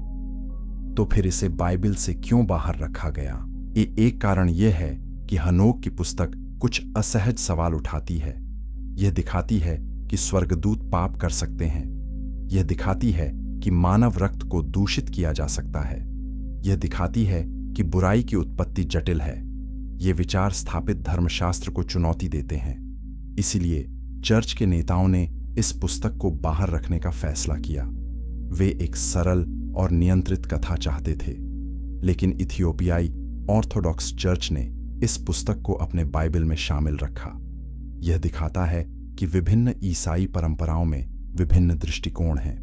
तो फिर इसे बाइबल से क्यों बाहर रखा गया? एक कारण यह है कि हनोक की पुस्तक कुछ असहज सवाल उठाती है। यह दिखाती है कि स्वर्गदूत पाप कर सकते हैं। यह दिखाती है कि मानव रक्त को दूषित किया जा सकता है। यह दिखाती है कि बुराई की उत्पत्ति जटिल है। ये विचार स्थापित धर्मशास्त्र को चुनौती देते हैं। इसीलिए चर्च के नेताओं ने इस पुस्तक को बाहर रखने का फैसला किया। वे एक सरल और नियंत्रित कथा चाहते थे, लेकिन इथियोपियाई ऑर्थोडॉक्स चर्च ने इस पुस्तक को अपने बाइबल में शामिल रखा। यह दिखाता है कि विभिन्न ईसाई परंपराओं में विभिन्न दृष्टिकोण हैं।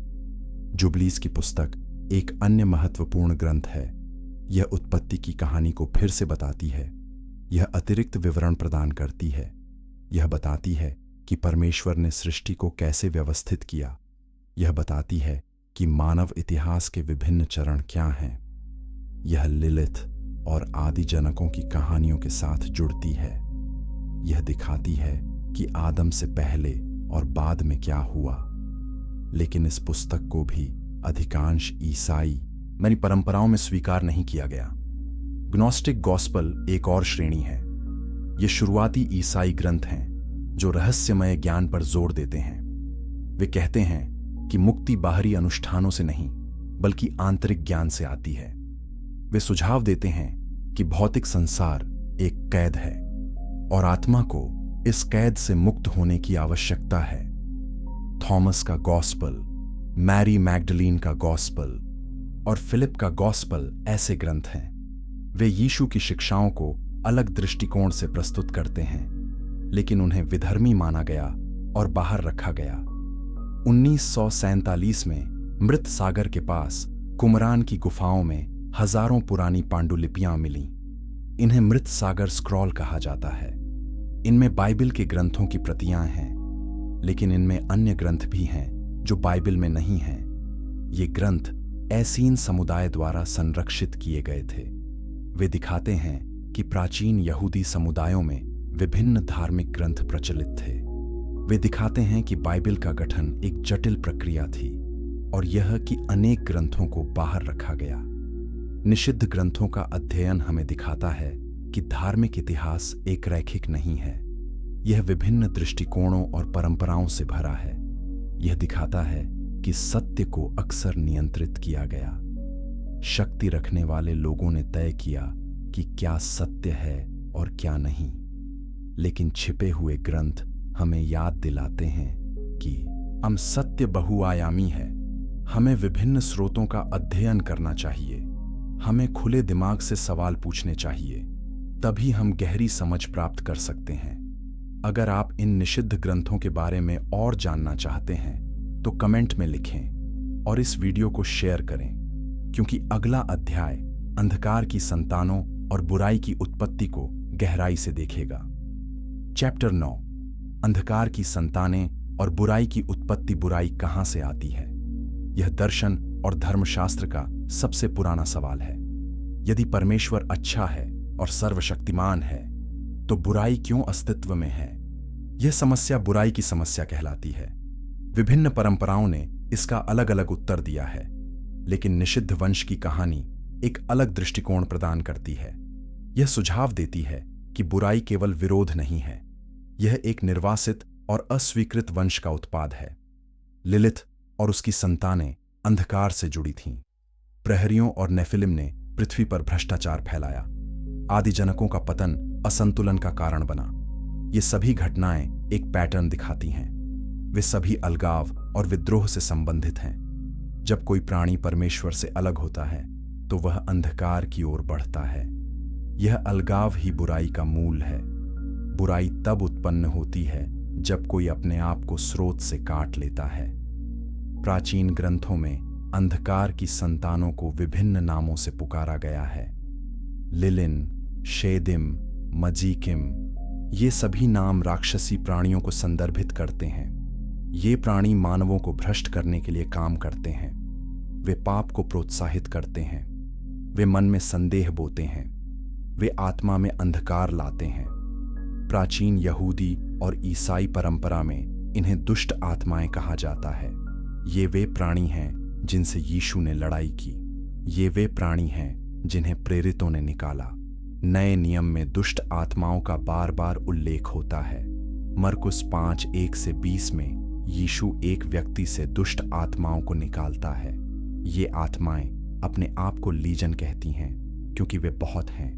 जुबलीज की पुस्तक एक अन्य महत्वपूर्ण ग्रंथ है। यह उत्पत्ति की कहानी को फिर से बताती है। यह अतिरिक्त विवरण प्रदान करती है। यह बताती है कि परमेश्वर ने सृष्टि को कैसे व्यवस्थित किया। यह बताती है कि मानव इतिहास के विभिन्न चरण क्या हैं। यह लिलिथ और आदि जनकों की कहानियों के साथ जुड़ती है। यह दिखाती है कि आदम से पहले और बाद में क्या हुआ। लेकिन इस पुस्तक को भी अधिकांश ईसाई मेरी परंपराओं में स्वीकार नहीं किया गया। ग्नोस्टिक गॉस्पल एक और श्रेणी है। ये शुरुआती ईसाई ग्रंथ हैं जो रहस्यमय ज्ञान पर जोर देते हैं। वे कहते हैं कि मुक्ति बाहरी अनुष्ठानों से नहीं बल्कि आंतरिक ज्ञान से आती है। वे सुझाव देते हैं कि भौतिक संसार एक कैद है और आत्मा को इस कैद से मुक्त होने की आवश्यकता है। थॉमस का गॉस्पल, मैरी मैग्डलीन का गॉस्पल और फिलिप का गॉस्पल ऐसे ग्रंथ हैं। वे यीशु की शिक्षाओं को अलग दृष्टिकोण से प्रस्तुत करते हैं, लेकिन उन्हें विधर्मी माना गया और बाहर रखा गया। 1947 में मृत सागर के पास कुमरान की गुफाओं में हजारों पुरानी पांडुलिपियां मिलीं। इन्हें मृत सागर स्क्रॉल कहा जाता है। इनमें बाइबल के ग्रंथों की प्रतियां हैं, लेकिन इनमें अन्य ग्रंथ भी हैं जो बाइबल में नहीं हैं। ये ग्रंथ एसीन समुदाय द्वारा संरक्षित किए गए थे। वे दिखाते हैं कि प्राचीन यहूदी समुदायों में विभिन्न धार्मिक ग्रंथ प्रचलित थे। वे दिखाते हैं कि बाइबल का गठन एक जटिल प्रक्रिया थी और यह कि अनेक ग्रंथों को बाहर रखा गया। निषिद्ध ग्रंथों का अध्ययन हमें दिखाता है कि धार्मिक इतिहास एक रैखिक नहीं है। यह विभिन्न दृष्टिकोणों और परंपराओं से भरा है। यह दिखाता है कि सत्य को अक्सर नियंत्रित किया गया। शक्ति रखने वाले लोगों ने तय किया कि क्या सत्य है और क्या नहीं, लेकिन छिपे हुए ग्रंथ हमें याद दिलाते हैं कि हम सत्य बहुआयामी है। हमें विभिन्न स्रोतों का अध्ययन करना चाहिए। हमें खुले दिमाग से सवाल पूछने चाहिए, तभी हम गहरी समझ प्राप्त कर सकते हैं। अगर आप इन निषिद्ध ग्रंथों के बारे में और जानना चाहते हैं तो कमेंट में लिखें और इस वीडियो को शेयर करें, क्योंकि अगला अध्याय अंधकार की संतानों और बुराई की उत्पत्ति को गहराई से देखेगा। चैप्टर 9, अंधकार की संतानें और बुराई की उत्पत्ति। बुराई कहां से आती है? यह दर्शन और धर्मशास्त्र का सबसे पुराना सवाल है। यदि परमेश्वर अच्छा है और सर्वशक्तिमान है, तो बुराई क्यों अस्तित्व में है? यह समस्या बुराई की समस्या कहलाती है। विभिन्न परंपराओं ने इसका अलग अलग उत्तर दिया है, लेकिन निषिद्ध वंश की कहानी एक अलग दृष्टिकोण प्रदान करती है। यह सुझाव देती है कि बुराई केवल विरोध नहीं है, यह एक निर्वासित और अस्वीकृत वंश का उत्पाद है। लिलिथ और उसकी संतानें अंधकार से जुड़ी थीं। प्रहरियों और नेफिलिम ने पृथ्वी पर भ्रष्टाचार फैलाया। आदि जनकों का पतन असंतुलन का कारण बना। ये सभी घटनाएं एक पैटर्न दिखाती हैं। वे सभी अलगाव और विद्रोह से संबंधित हैं। जब कोई प्राणी परमेश्वर से अलग होता है तो वह अंधकार की ओर बढ़ता है। यह अलगाव ही बुराई का मूल है। बुराई तब उत्पन्न होती है जब कोई अपने आप को स्रोत से काट लेता है। प्राचीन ग्रंथों में अंधकार की संतानों को विभिन्न नामों से पुकारा गया है। लिलिन, शेदिम, मजीकिम, ये सभी नाम राक्षसी प्राणियों को संदर्भित करते हैं। ये प्राणी मानवों को भ्रष्ट करने के लिए काम करते हैं। वे पाप को प्रोत्साहित करते हैं। वे मन में संदेह बोते हैं। वे आत्मा में अंधकार लाते हैं। प्राचीन यहूदी और ईसाई परंपरा में इन्हें दुष्ट आत्माएं कहा जाता है। ये वे प्राणी हैं जिनसे यीशु ने लड़ाई की। ये वे प्राणी हैं जिन्हें प्रेरितों ने निकाला। नए नियम में दुष्ट आत्माओं का बार बार उल्लेख होता है। मरकुस 5:1-20 में यीशु एक व्यक्ति से दुष्ट आत्माओं को निकालता है। ये आत्माएं अपने आप को लीजन कहती हैं क्योंकि वे बहुत हैं।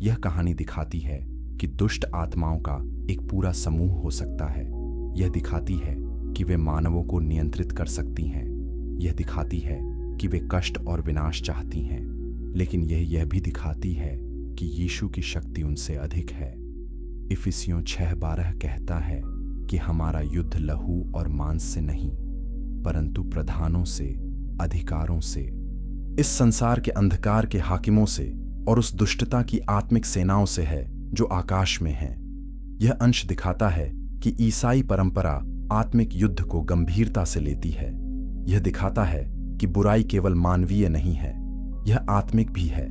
यह कहानी दिखाती है कि दुष्ट आत्माओं का एक पूरा समूह हो सकता है। यह दिखाती है कि वे मानवों को नियंत्रित कर सकती हैं। यह दिखाती है कि वे कष्ट और विनाश चाहती हैं, लेकिन यह भी दिखाती है कि यीशु की शक्ति उनसे अधिक है। इफिसियों 6:12 कहता है कि हमारा युद्ध लहू और मांस से नहीं, परंतु प्रधानों से, अधिकारों से, इस संसार के अंधकार के हाकिमों से और उस दुष्टता की आत्मिक सेनाओं से है जो आकाश में है। यह अंश दिखाता है कि ईसाई परंपरा आत्मिक युद्ध को गंभीरता से लेती है। यह दिखाता है कि बुराई केवल मानवीय नहीं है, यह आत्मिक भी है,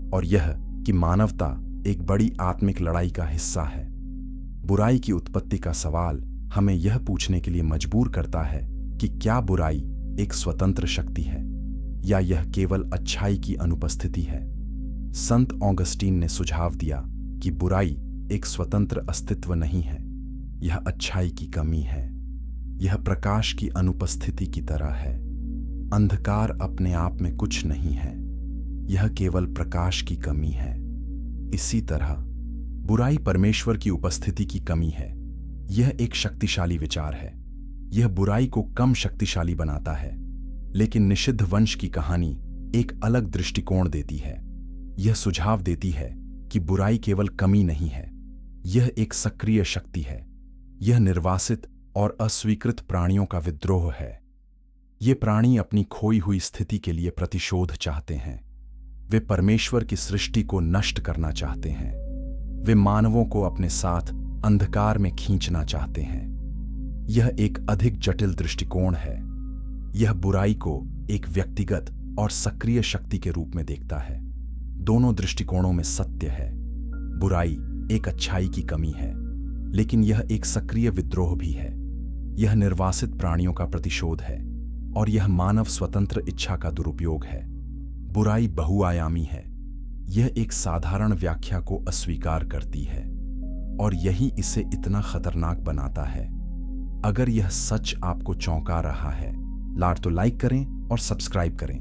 और यह कि मानवता एक बड़ी आत्मिक लड़ाई का हिस्सा है। बुराई की उत्पत्ति का सवाल हमें यह पूछने के लिए मजबूर करता है कि क्या बुराई एक स्वतंत्र शक्ति है या यह केवल अच्छाई की अनुपस्थिति है। संत ऑगस्टीन ने सुझाव दिया कि बुराई एक स्वतंत्र अस्तित्व नहीं है, यह अच्छाई की कमी है। यह प्रकाश की अनुपस्थिति की तरह है। अंधकार अपने आप में कुछ नहीं है, यह केवल प्रकाश की कमी है। इसी तरह बुराई परमेश्वर की उपस्थिति की कमी है। यह एक शक्तिशाली विचार है। यह बुराई को कम शक्तिशाली बनाता है, लेकिन निषिद्ध वंश की कहानी एक अलग दृष्टिकोण देती है। यह सुझाव देती है कि बुराई केवल कमी नहीं है, यह एक सक्रिय शक्ति है। यह निर्वासित और अस्वीकृत प्राणियों का विद्रोह है। ये प्राणी अपनी खोई हुई स्थिति के लिए प्रतिशोध चाहते हैं। वे परमेश्वर की सृष्टि को नष्ट करना चाहते हैं। वे मानवों को अपने साथ अंधकार में खींचना चाहते हैं। यह एक अधिक जटिल दृष्टिकोण है। यह बुराई को एक व्यक्तिगत और सक्रिय शक्ति के रूप में देखता है। दोनों दृष्टिकोणों में सत्य है। बुराई एक अच्छाई की कमी है, लेकिन यह एक सक्रिय विद्रोह भी है। यह निर्वासित प्राणियों का प्रतिशोध है, और यह मानव स्वतंत्र इच्छा का दुरुपयोग है। बुराई बहुआयामी है। यह एक साधारण व्याख्या को अस्वीकार करती है, और यही इसे इतना खतरनाक बनाता है। अगर यह सच आपको चौंका रहा है, तो लाइक करें और सब्सक्राइब करें,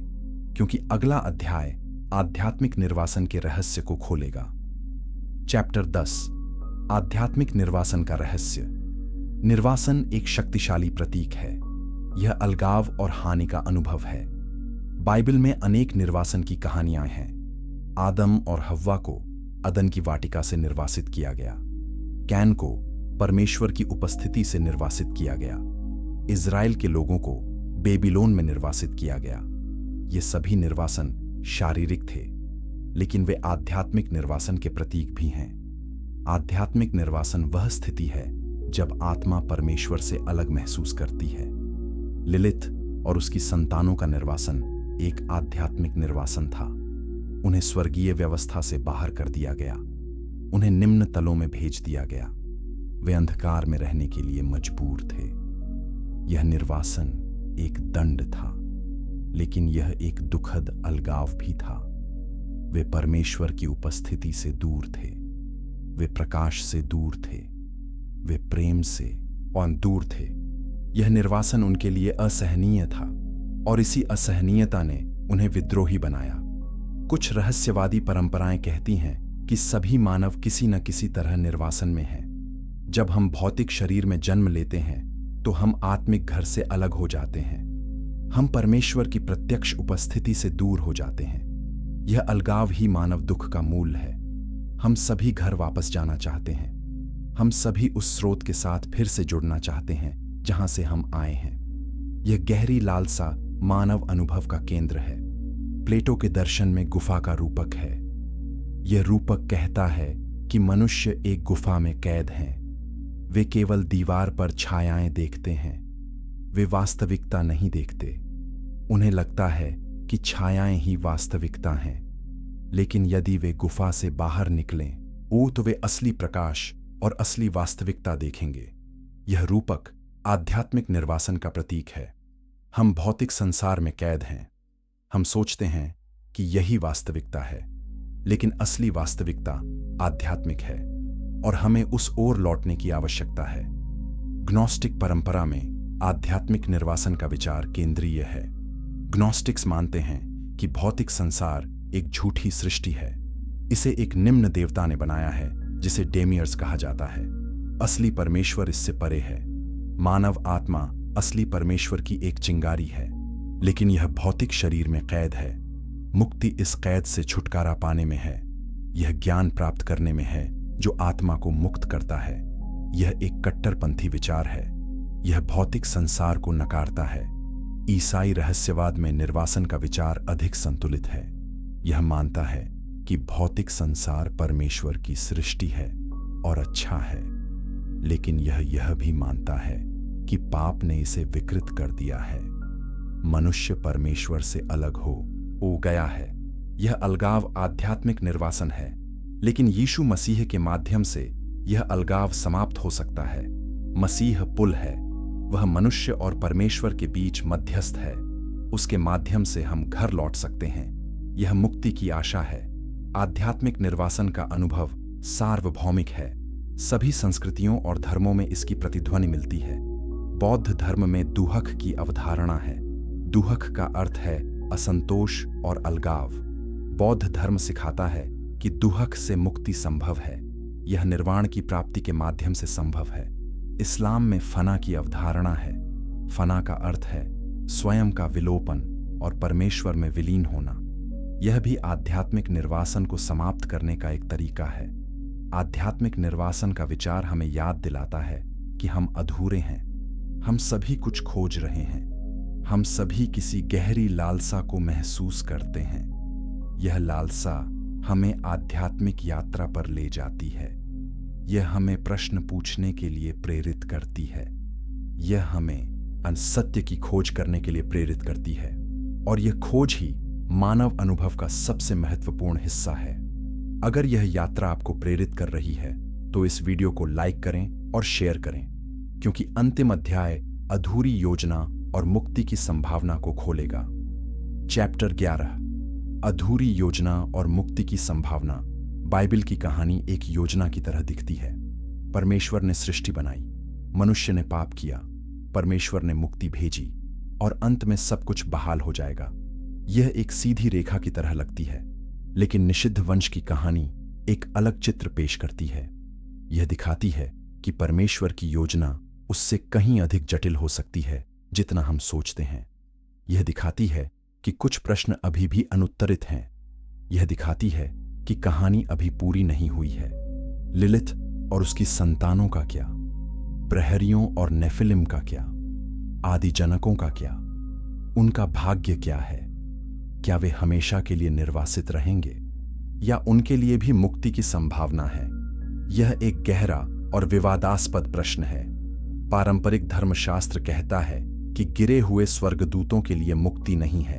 क्योंकि अगला अध्याय आध्यात्मिक निर्वासन के रहस्य को खोलेगा। चैप्टर 10, आध्यात्मिक निर्वासन का रहस्य। निर्वासन एक शक्तिशाली प्रतीक है। यह अलगाव और हानि का अनुभव है। बाइबल में अनेक निर्वासन की कहानियां हैं। आदम और हव्वा को अदन की वाटिका से निर्वासित किया गया। कैन को परमेश्वर की उपस्थिति से निर्वासित किया गया। इज़राइल के लोगों को बेबीलोन में निर्वासित किया गया। ये सभी निर्वासन शारीरिक थे, लेकिन वे आध्यात्मिक निर्वासन के प्रतीक भी हैं। आध्यात्मिक निर्वासन वह स्थिति है जब आत्मा परमेश्वर से अलग महसूस करती है। लिलिथ और उसकी संतानों का निर्वासन एक आध्यात्मिक निर्वासन था। उन्हें स्वर्गीय व्यवस्था से बाहर कर दिया गया। उन्हें निम्न तलों में भेज दिया गया। वे अंधकार में रहने के लिए मजबूर थे। यह निर्वासन एक दंड था, लेकिन यह एक दुखद अलगाव भी था। वे परमेश्वर की उपस्थिति से दूर थे। वे प्रकाश से दूर थे। वे प्रेम से और दूर थे। यह निर्वासन उनके लिए असहनीय था, और इसी असहनीयता ने उन्हें विद्रोही बनाया। कुछ रहस्यवादी परंपराएं कहती हैं कि सभी मानव किसी न किसी तरह निर्वासन में हैं। जब हम भौतिक शरीर में जन्म लेते हैं तो हम आत्मिक घर से अलग हो जाते हैं। हम परमेश्वर की प्रत्यक्ष उपस्थिति से दूर हो जाते हैं। यह अलगाव ही मानव दुख का मूल है। हम सभी घर वापस जाना चाहते हैं। हम सभी उस स्रोत के साथ फिर से जुड़ना चाहते हैं जहां से हम आए हैं। यह गहरी लालसा मानव अनुभव का केंद्र है। प्लेटो के दर्शन में गुफा का रूपक है। यह रूपक कहता है कि मनुष्य एक गुफा में कैद हैं। वे केवल दीवार पर छायाएं देखते हैं। वे वास्तविकता नहीं देखते। उन्हें लगता है कि छायाएं ही वास्तविकता हैं। लेकिन यदि वे गुफा से बाहर निकलें, तो वे असली प्रकाश और असली वास्तविकता देखेंगे। यह रूपक आध्यात्मिक निर्वासन का प्रतीक है। हम भौतिक संसार में कैद हैं। हम सोचते हैं कि यही वास्तविकता है, लेकिन असली वास्तविकता आध्यात्मिक है और हमें उस ओर लौटने की आवश्यकता है। ग्नोस्टिक परंपरा में आध्यात्मिक निर्वासन का विचार केंद्रीय है। ग्नोस्टिक्स मानते हैं कि भौतिक संसार एक झूठी सृष्टि है। इसे एक निम्न देवता ने बनाया है जिसे डेमियर्स कहा जाता है। असली परमेश्वर इससे परे है। मानव आत्मा असली परमेश्वर की एक चिंगारी है, लेकिन यह भौतिक शरीर में कैद है। मुक्ति इस कैद से छुटकारा पाने में है। यह ज्ञान प्राप्त करने में है जो आत्मा को मुक्त करता है। यह एक कट्टरपंथी विचार है। यह भौतिक संसार को नकारता है। ईसाई रहस्यवाद में निर्वासन का विचार अधिक संतुलित है। यह मानता है कि भौतिक संसार परमेश्वर की सृष्टि है और अच्छा है, लेकिन यह भी मानता है कि पाप ने इसे विकृत कर दिया है। मनुष्य परमेश्वर से अलग हो गया है। यह अलगाव आध्यात्मिक निर्वासन है, लेकिन यीशु मसीह के माध्यम से यह अलगाव समाप्त हो सकता है। मसीह पुल है। वह मनुष्य और परमेश्वर के बीच मध्यस्थ है। उसके माध्यम से हम घर लौट सकते हैं। यह मुक्ति की आशा है। आध्यात्मिक निर्वासन का अनुभव सार्वभौमिक है। सभी संस्कृतियों और धर्मों में इसकी प्रतिध्वनि मिलती है। बौद्ध धर्म में दुहक की अवधारणा है। दुहक का अर्थ है असंतोष और अलगाव। बौद्ध धर्म सिखाता है कि दुहक से मुक्ति संभव है। यह निर्वाण की प्राप्ति के माध्यम से संभव है। इस्लाम में फना की अवधारणा है। फना का अर्थ है स्वयं का विलोपन और परमेश्वर में विलीन होना। यह भी आध्यात्मिक निर्वासन को समाप्त करने का एक तरीका है। आध्यात्मिक निर्वासन का विचार हमें याद दिलाता है कि हम अधूरे हैं। हम सभी कुछ खोज रहे हैं। हम सभी किसी गहरी लालसा को महसूस करते हैं। यह लालसा हमें आध्यात्मिक यात्रा पर ले जाती है। यह हमें प्रश्न पूछने के लिए प्रेरित करती है। यह हमें सत्य की खोज करने के लिए प्रेरित करती है, और यह खोज ही मानव अनुभव का सबसे महत्वपूर्ण हिस्सा है। अगर यह यात्रा आपको प्रेरित कर रही है तो इस वीडियो को लाइक करें और शेयर करें, क्योंकि अंतिम अध्याय अधूरी योजना और मुक्ति की संभावना को खोलेगा। चैप्टर 11, अधूरी योजना और मुक्ति की संभावना। बाइबल की कहानी एक योजना की तरह दिखती है। परमेश्वर ने सृष्टि बनाई, मनुष्य ने पाप किया, परमेश्वर ने मुक्ति भेजी, और अंत में सब कुछ बहाल हो जाएगा। यह एक सीधी रेखा की तरह लगती है, लेकिन निषिद्ध वंश की कहानी एक अलग चित्र पेश करती है। यह दिखाती है कि परमेश्वर की योजना उससे कहीं अधिक जटिल हो सकती है जितना हम सोचते हैं। यह दिखाती है कि कुछ प्रश्न अभी भी अनुत्तरित हैं। यह दिखाती है कि कहानी अभी पूरी नहीं हुई है। लिलिथ और उसकी संतानों का क्या? प्रहरियों और नेफिलिम का क्या? आदि जनकों का क्या? उनका भाग्य क्या है? क्या वे हमेशा के लिए निर्वासित रहेंगे या उनके लिए भी मुक्ति की संभावना है? यह एक गहरा और विवादास्पद प्रश्न है। पारंपरिक धर्मशास्त्र कहता है कि गिरे हुए स्वर्गदूतों के लिए मुक्ति नहीं है।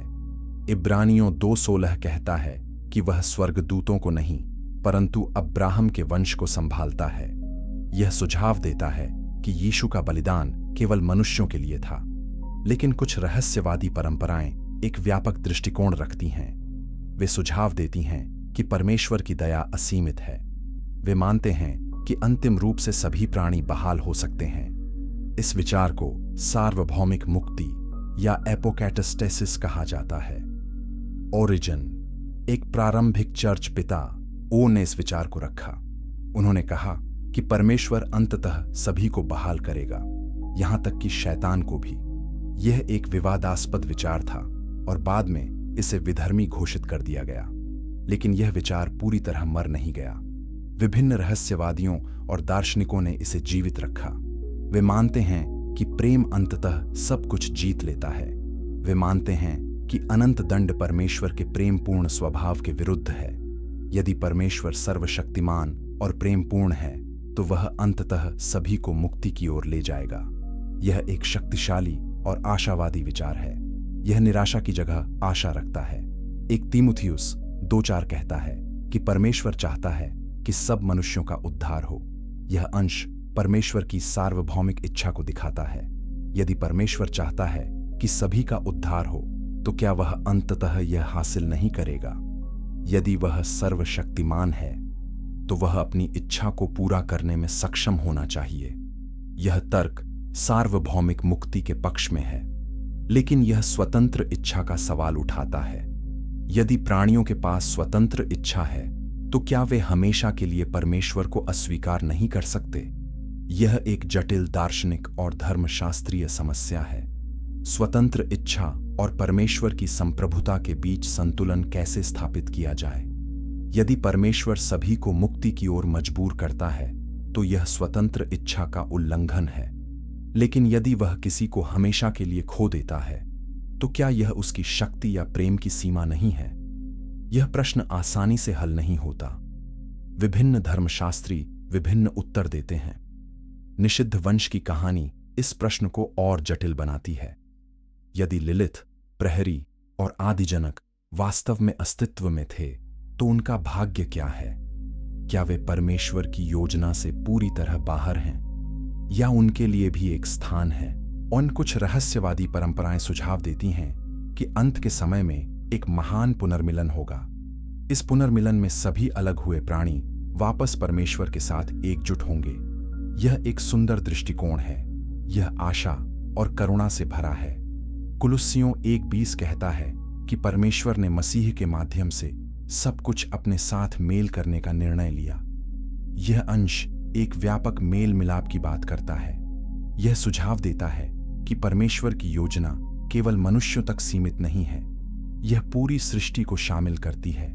इब्रानियों 2:16 कहता है कि वह स्वर्गदूतों को नहीं परंतु अब्राहम के वंश को संभालता है। यह सुझाव देता है कि यीशु का बलिदान केवल मनुष्यों के लिए था। लेकिन कुछ रहस्यवादी परंपराएं एक व्यापक दृष्टिकोण रखती हैं। वे सुझाव देती हैं कि परमेश्वर की दया असीमित है। वे मानते हैं कि अंतिम रूप से सभी प्राणी बहाल हो सकते हैं। इस विचार को सार्वभौमिक मुक्ति या एपोकैटास्टेसिस कहा जाता है। ओरिजन, एक प्रारंभिक चर्च पिता ओ ने इस विचार को रखा। उन्होंने कहा कि परमेश्वर अंततः सभी को बहाल करेगा, यहां तक कि शैतान को भी। यह एक विवादास्पद विचार था और बाद में इसे विधर्मी घोषित कर दिया गया। लेकिन यह विचार पूरी तरह मर नहीं गया। विभिन्न रहस्यवादियों और दार्शनिकों ने इसे जीवित रखा। वे मानते हैं कि प्रेम अंततः सब कुछ जीत लेता है। वे मानते हैं कि अनंत दंड परमेश्वर के प्रेमपूर्ण स्वभाव के विरुद्ध है। यदि परमेश्वर सर्वशक्तिमान और प्रेमपूर्ण है तो वह अंततः सभी को मुक्ति की ओर ले जाएगा। यह एक शक्तिशाली और आशावादी विचार है। यह निराशा की जगह आशा रखता है। एक तीमुथियुस 2:4 कहता है कि परमेश्वर चाहता है कि सब मनुष्यों का उद्धार हो। यह अंश परमेश्वर की सार्वभौमिक इच्छा को दिखाता है। यदि परमेश्वर चाहता है कि सभी का उद्धार हो तो क्या वह अंततः यह हासिल नहीं करेगा? यदि वह सर्वशक्तिमान है तो वह अपनी इच्छा को पूरा करने में सक्षम होना चाहिए। यह तर्क सार्वभौमिक मुक्ति के पक्ष में है, लेकिन यह स्वतंत्र इच्छा का सवाल उठाता है। यदि प्राणियों के पास स्वतंत्र इच्छा है तो क्या वे हमेशा के लिए परमेश्वर को अस्वीकार नहीं कर सकते? यह एक जटिल दार्शनिक और धर्मशास्त्रीय समस्या है। स्वतंत्र इच्छा और परमेश्वर की संप्रभुता के बीच संतुलन कैसे स्थापित किया जाए? यदि परमेश्वर सभी को मुक्ति की ओर मजबूर करता है तो यह स्वतंत्र इच्छा का उल्लंघन है। लेकिन यदि वह किसी को हमेशा के लिए खो देता है तो क्या यह उसकी शक्ति या प्रेम की सीमा नहीं है? यह प्रश्न आसानी से हल नहीं होता। विभिन्न धर्मशास्त्री विभिन्न उत्तर देते हैं। निषिद्ध वंश की कहानी इस प्रश्न को और जटिल बनाती है। यदि लिलिथ, प्रहरी और आदिजनक वास्तव में अस्तित्व में थे तो उनका भाग्य क्या है? क्या वे परमेश्वर की योजना से पूरी तरह बाहर हैं या उनके लिए भी एक स्थान है? और कुछ रहस्यवादी परंपराएं सुझाव देती हैं कि अंत के समय में एक महान पुनर्मिलन होगा। इस पुनर्मिलन में सभी अलग हुए प्राणी वापस परमेश्वर के साथ एकजुट होंगे। यह एक सुंदर दृष्टिकोण है। यह आशा और करुणा से भरा है। कुलुस्सियों 1:20 कहता है कि परमेश्वर ने मसीह के माध्यम से सब कुछ अपने साथ मेल करने का निर्णय लिया। यह अंश एक व्यापक मेल मिलाप की बात करता है। यह सुझाव देता है कि परमेश्वर की योजना केवल मनुष्यों तक सीमित नहीं है, यह पूरी सृष्टि को शामिल करती है।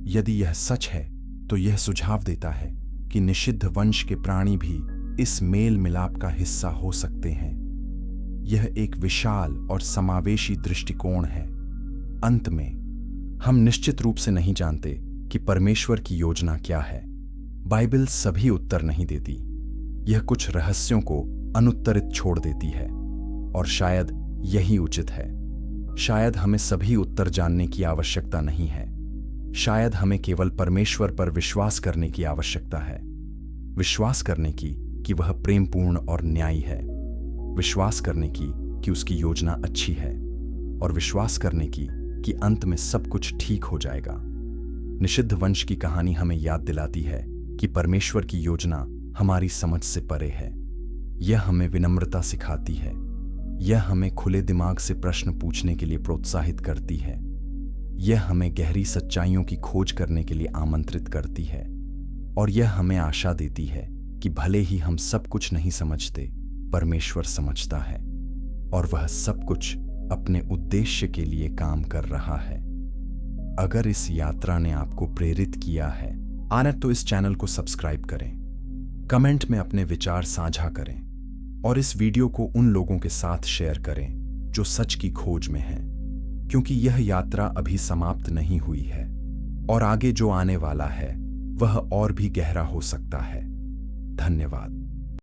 यदि यह सच है तो यह सुझाव देता है कि निषिद्ध वंश के प्राणी भी इस मेल मिलाप का हिस्सा हो सकते हैं। यह एक विशाल और समावेशी दृष्टिकोण है। अंत में हम निश्चित रूप से नहीं जानते कि परमेश्वर की योजना क्या है। बाइबल सभी उत्तर नहीं देती। यह कुछ रहस्यों को अनुत्तरित छोड़ देती है और शायद यही उचित है। शायद हमें सभी उत्तर जानने की आवश्यकता नहीं है। शायद हमें केवल परमेश्वर पर विश्वास करने की आवश्यकता है। विश्वास करने की कि वह प्रेमपूर्ण और न्यायी है। विश्वास करने की कि उसकी योजना अच्छी है और विश्वास करने की कि अंत में सब कुछ ठीक हो जाएगा। निषिद्ध वंश की कहानी हमें याद दिलाती है कि परमेश्वर की योजना हमारी समझ से परे है। यह हमें विनम्रता सिखाती है। यह हमें खुले दिमाग से प्रश्न पूछने के लिए प्रोत्साहित करती है। यह हमें गहरी सच्चाइयों की खोज करने के लिए आमंत्रित करती है और यह हमें आशा देती है कि भले ही हम सब कुछ नहीं समझते, परमेश्वर समझता है और वह सब कुछ अपने उद्देश्य के लिए काम कर रहा है। अगर इस यात्रा ने आपको प्रेरित किया है तो इस चैनल को सब्सक्राइब करें, कमेंट में अपने विचार साझा करें और इस वीडियो को उन लोगों के साथ शेयर करें जो सच की खोज में हैं, क्योंकि यह यात्रा अभी समाप्त नहीं हुई है और आगे जो आने वाला है वह और भी गहरा हो सकता है। धन्यवाद।